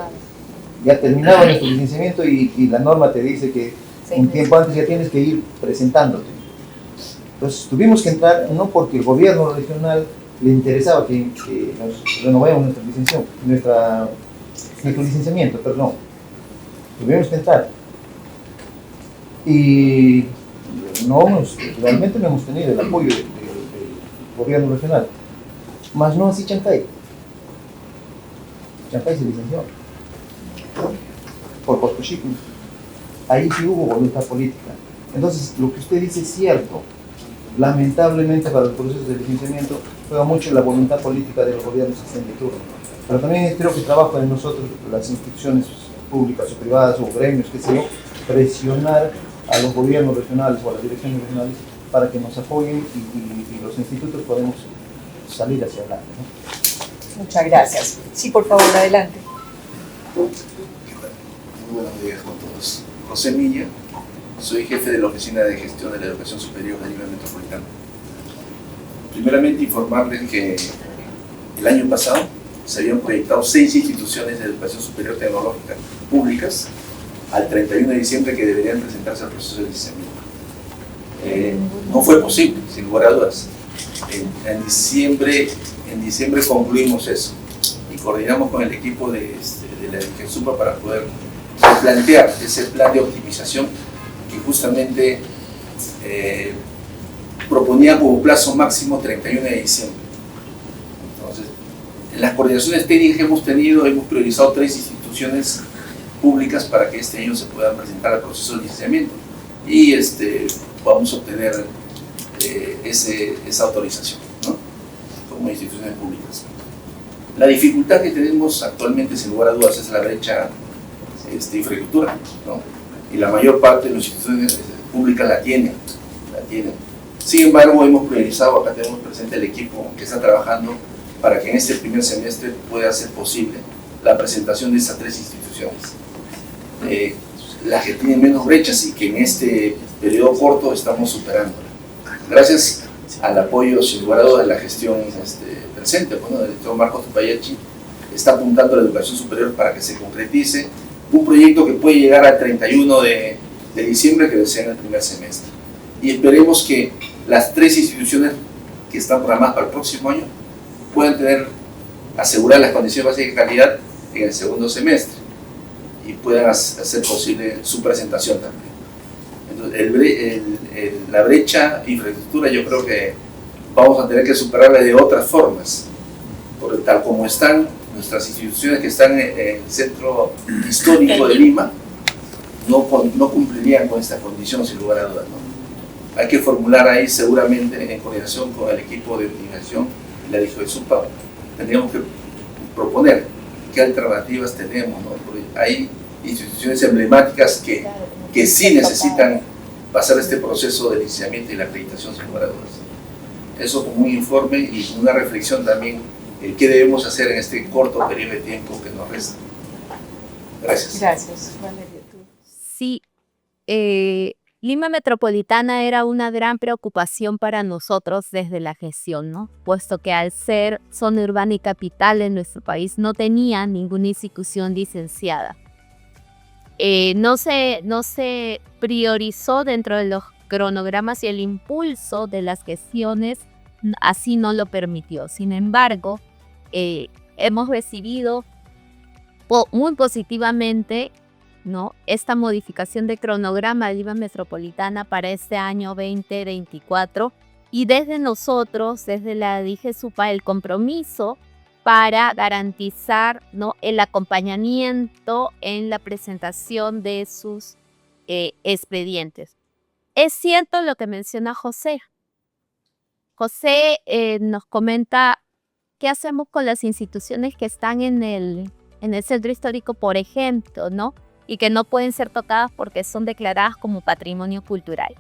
ya terminaba nuestro licenciamiento y la norma te dice que un tiempo antes ya tienes que ir presentándote. Entonces tuvimos que entrar, no porque el gobierno regional le interesaba que nos renovemos nuestro licenciamiento, pero no, tuvimos que entrar. Y realmente no hemos tenido el apoyo del gobierno regional, más no así Chancay. Chancay se licenció por Coscochico. Ahí sí hubo voluntad política. Entonces, lo que usted dice es cierto. Lamentablemente para los procesos de licenciamiento juega mucho la voluntad política de los gobiernos que estén de turno. Pero también creo que trabaja en nosotros, las instituciones públicas o privadas o gremios, qué sé yo, presionar a los gobiernos regionales o a las direcciones regionales para que nos apoyen y los institutos podemos salir hacia adelante, ¿no? Muchas gracias. Sí, por favor, adelante. Muy buenos días con todos. José Milla, soy jefe de la Oficina de Gestión de la Educación Superior a nivel metropolitano. Primeramente informarles que el año pasado se habían proyectado 6 instituciones de educación superior tecnológica públicas al 31 de diciembre que deberían presentarse al proceso de licenciamiento. No fue posible, sin lugar a dudas. En diciembre concluimos eso y coordinamos con el equipo de la DIGESUPA para poder plantear ese plan de optimización que justamente proponía como plazo máximo 31 de diciembre. Entonces, en las coordinaciones técnicas que hemos tenido, hemos priorizado 3 instituciones públicas para que este año se puedan presentar al proceso de licenciamiento. Y podamos obtener esa autorización, ¿no? Como instituciones públicas. La dificultad que tenemos actualmente, sin lugar a dudas, es la brecha infraestructura, ¿no? Y la mayor parte de las instituciones públicas la tienen. Sin embargo, hemos priorizado, acá tenemos presente el equipo que está trabajando para que en este primer semestre pueda ser posible la presentación de esas 3 instituciones. Las que tienen menos brechas y que en este periodo corto estamos superando. Gracias al apoyo, sin lugar a dudas, de la gestión presente, bueno, el director Marcos Tupayachi está apuntando a la educación superior para que se concretice un proyecto que puede llegar al 31 de diciembre, que sea en el primer semestre. Y esperemos que las 3 instituciones que están programadas para el próximo año puedan asegurar las condiciones básicas de calidad en el segundo semestre y puedan hacer posible su presentación también. Entonces, la brecha infraestructura yo creo que vamos a tener que superarla de otras formas, porque tal como están nuestras instituciones que están en el centro histórico de Lima, no cumplirían con esta condición, sin lugar a dudas, ¿no? Hay que formular ahí seguramente en coordinación con el equipo de investigación y la DIJOESUPA, tendríamos que proponer qué alternativas tenemos, ¿no? Porque hay instituciones emblemáticas que sí necesitan pasar este proceso de licenciamiento y la acreditación, sin lugar a dudas. Eso como un informe y una reflexión también, qué debemos hacer en este corto periodo de tiempo que nos resta. Gracias. Gracias. Valeria, tú. Sí, Lima Metropolitana era una gran preocupación para nosotros desde la gestión, ¿no? Puesto que al ser zona urbana y capital en nuestro país no tenía ninguna institución licenciada. No se priorizó dentro de los cronogramas y el impulso de las gestiones así no lo permitió. Sin embargo, hemos recibido muy positivamente, ¿no?, esta modificación de cronograma de Lima Metropolitana para este año 2024 y desde nosotros, desde la DIJOESUPA, el compromiso para garantizar, ¿no?, el acompañamiento en la presentación de sus expedientes. Es cierto lo que menciona José. José nos comenta qué hacemos con las instituciones que están en el centro histórico, por ejemplo, ¿no?, y que no pueden ser tocadas porque son declaradas como patrimonio cultural.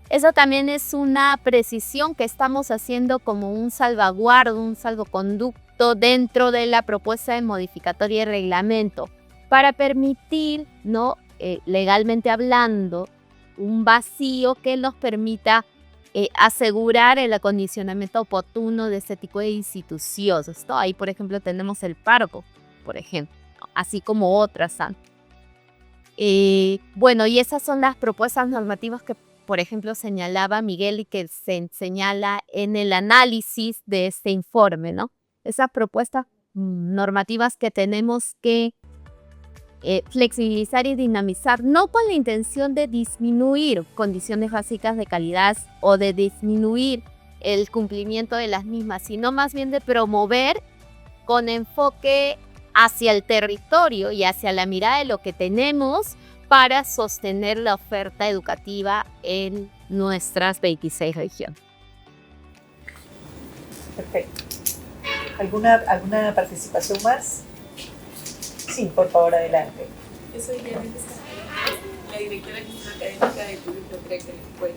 Eso también es una precisión que estamos haciendo como un salvaguardo, un salvoconducto dentro de la propuesta de modificatoria de reglamento para permitir, ¿no?, legalmente hablando, un vacío que nos permita asegurar el acondicionamiento oportuno de este tipo de instituciones, ¿no? Ahí, por ejemplo, tenemos el Parco, por ejemplo, ¿no?, así como otras. Bueno, y esas son las propuestas normativas que, por ejemplo, señalaba Miguel y que se señala en el análisis de este informe, ¿no? Esas propuestas normativas que tenemos que flexibilizar y dinamizar, no con la intención de disminuir condiciones básicas de calidad o de disminuir el cumplimiento de las mismas, sino más bien de promover con enfoque hacia el territorio y hacia la mirada de lo que tenemos para sostener la oferta educativa en nuestras 26 regiones. Perfecto. ¿Alguna participación más? Sí, por favor, adelante. Yo soy Diana Castillo, la directora académica de Turismo Creca de la escuela.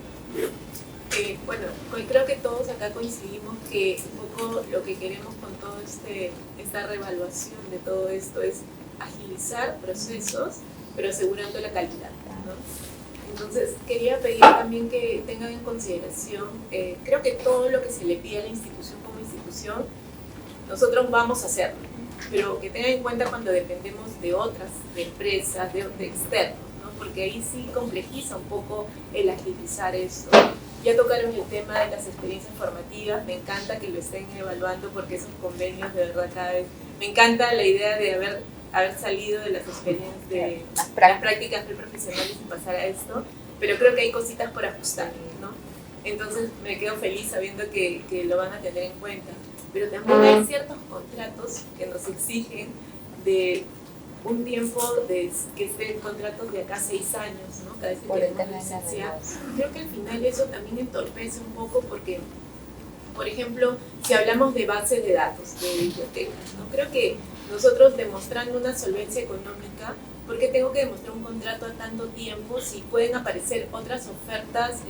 Bueno, creo que todos acá coincidimos que un poco lo que queremos con todo esta reevaluación de todo esto es agilizar procesos, pero asegurando la calidad, ¿no? Entonces, quería pedir también que tengan en consideración, creo que todo lo que se le pide a la institución como institución, nosotros vamos a hacerlo, pero que tengan en cuenta cuando dependemos de otras, de empresas, de externos, ¿no? Porque ahí sí complejiza un poco el agilizar esto. Ya tocaron el tema de las experiencias formativas, me encanta que lo estén evaluando porque esos convenios de verdad cada vez, me encanta la idea de haber salido de las experiencias de las prácticas preprofesionales y pasar a esto, pero creo que hay cositas por ajustar, ¿no? Entonces me quedo feliz sabiendo que lo van a tener en cuenta, pero también hay ciertos contratos que nos exigen de un tiempo que estén contratos de acá a 6 años, ¿no? Cada vez que queremos licenciar. Creo que al final eso también entorpece un poco porque, por ejemplo, si hablamos de bases de datos, de bibliotecas, ¿no? Creo que nosotros demostrando una solvencia económica, ¿por qué tengo que demostrar un contrato a tanto tiempo si pueden aparecer otras ofertas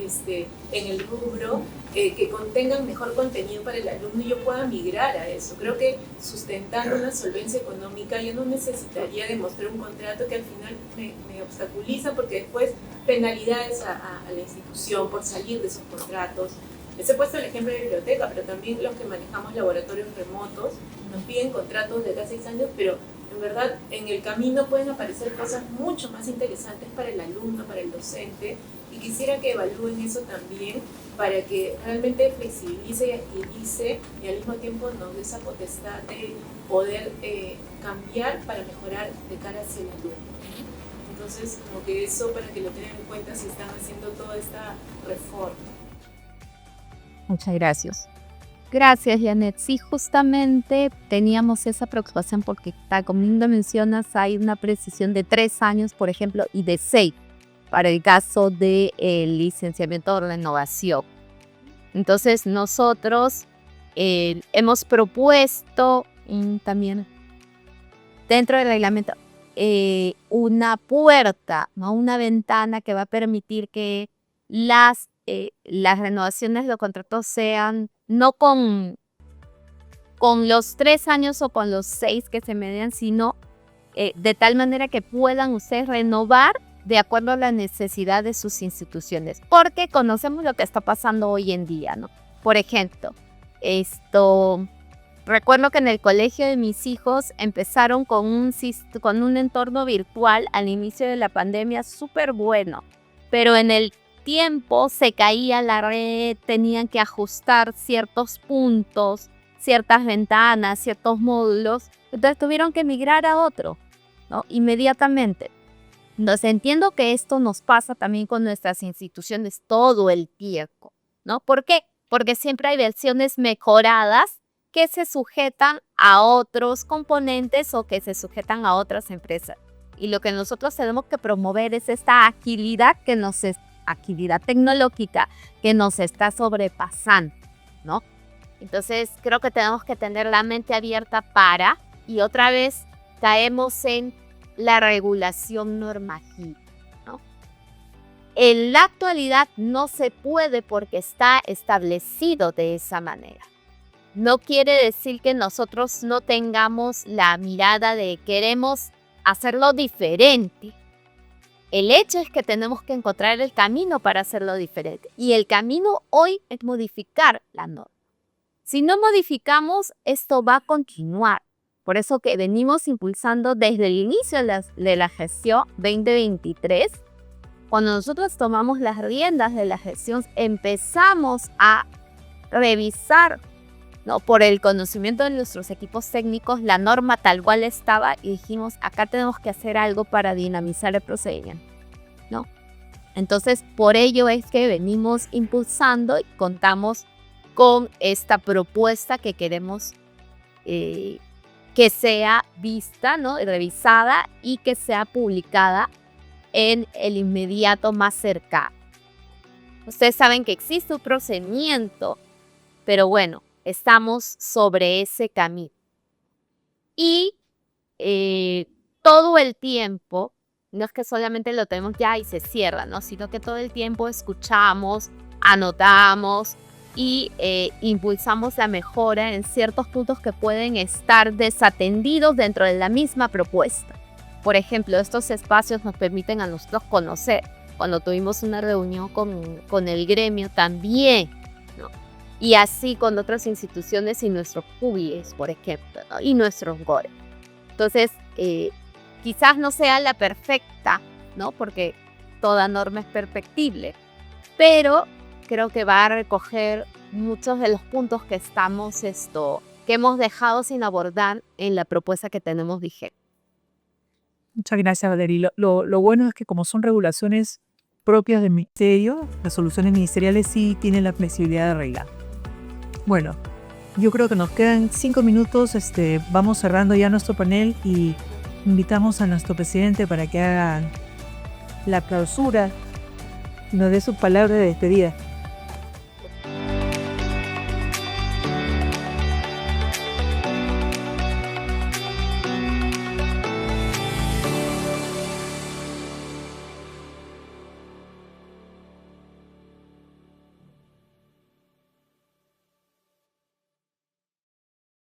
en el rubro que contengan mejor contenido para el alumno y yo pueda migrar a eso? Creo que sustentando una solvencia económica yo no necesitaría demostrar un contrato que al final me obstaculiza porque después penalidades a la institución por salir de esos contratos. Les he puesto el ejemplo de biblioteca, pero también los que manejamos laboratorios remotos nos piden contratos de acá a 6 años, pero en verdad en el camino pueden aparecer cosas mucho más interesantes para el alumno, para el docente, y quisiera que evalúen eso también para que realmente flexibilice y agilice y al mismo tiempo nos dé esa potestad de poder cambiar para mejorar de cara hacia el alumno. Entonces, como que eso para que lo tengan en cuenta si están haciendo toda esta reforma. Muchas gracias. Gracias, Janet. Sí, justamente teníamos esa preocupación porque, tal como Linda mencionas, hay una precisión de 3 años, por ejemplo, y de 6 para el caso del licenciamiento o la innovación. Entonces, nosotros hemos propuesto también dentro del reglamento una puerta, ¿no? Una ventana que va a permitir que las renovaciones de los contratos sean no con los 3 años o con los 6 que se median, sino de tal manera que puedan ustedes renovar de acuerdo a la necesidad de sus instituciones, porque conocemos lo que está pasando hoy en día, ¿no? Por ejemplo, recuerdo que en el colegio de mis hijos empezaron con un entorno virtual al inicio de la pandemia súper bueno, pero en el tiempo se caía la red, tenían que ajustar ciertos puntos, ciertas ventanas, ciertos módulos, entonces tuvieron que migrar a otro, ¿no? Inmediatamente. Entonces entiendo que esto nos pasa también con nuestras instituciones todo el tiempo, ¿no? ¿Por qué? Porque siempre hay versiones mejoradas que se sujetan a otros componentes o que se sujetan a otras empresas. Y lo que nosotros tenemos que promover es esta agilidad agilidad tecnológica que nos está sobrepasando, ¿no? Entonces creo que tenemos que tener la mente abierta y otra vez caemos en la regulación normativa, ¿no? En la actualidad no se puede porque está establecido de esa manera. No quiere decir que nosotros no tengamos la mirada de queremos hacerlo diferente. El hecho es que tenemos que encontrar el camino para hacerlo diferente. Y el camino hoy es modificar la norma. Si no modificamos, esto va a continuar. Por eso que venimos impulsando desde el inicio de la gestión 2023. Cuando nosotros tomamos las riendas de la gestión, empezamos a revisar, ¿no? Por el conocimiento de nuestros equipos técnicos, la norma tal cual estaba y dijimos, acá tenemos que hacer algo para dinamizar el procedimiento, ¿no? Entonces, por ello es que venimos impulsando y contamos con esta propuesta que queremos que sea vista, ¿no? Revisada y que sea publicada en el inmediato más cercano. Ustedes saben que existe un procedimiento, pero bueno, estamos sobre ese camino. Y todo el tiempo, no es que solamente lo tenemos ya y se cierra, ¿no? Sino que todo el tiempo escuchamos, anotamos y impulsamos la mejora en ciertos puntos que pueden estar desatendidos dentro de la misma propuesta. Por ejemplo, estos espacios nos permiten a nosotros conocer. Cuando tuvimos una reunión con el gremio también, ¿no? Y así con otras instituciones y nuestros PUBIES, por ejemplo, ¿no? Y nuestros GORE. Entonces, quizás no sea la perfecta, ¿no? Porque toda norma es perfectible, pero creo que va a recoger muchos de los puntos que hemos dejado sin abordar en la propuesta que tenemos vigente. Muchas gracias, Valeria. Lo bueno es que como son regulaciones propias del ministerio, las soluciones ministeriales sí tienen la flexibilidad de arreglar. Bueno, yo creo que nos quedan 5 minutos, vamos cerrando ya nuestro panel y invitamos a nuestro presidente para que haga la clausura y nos dé su palabra de despedida.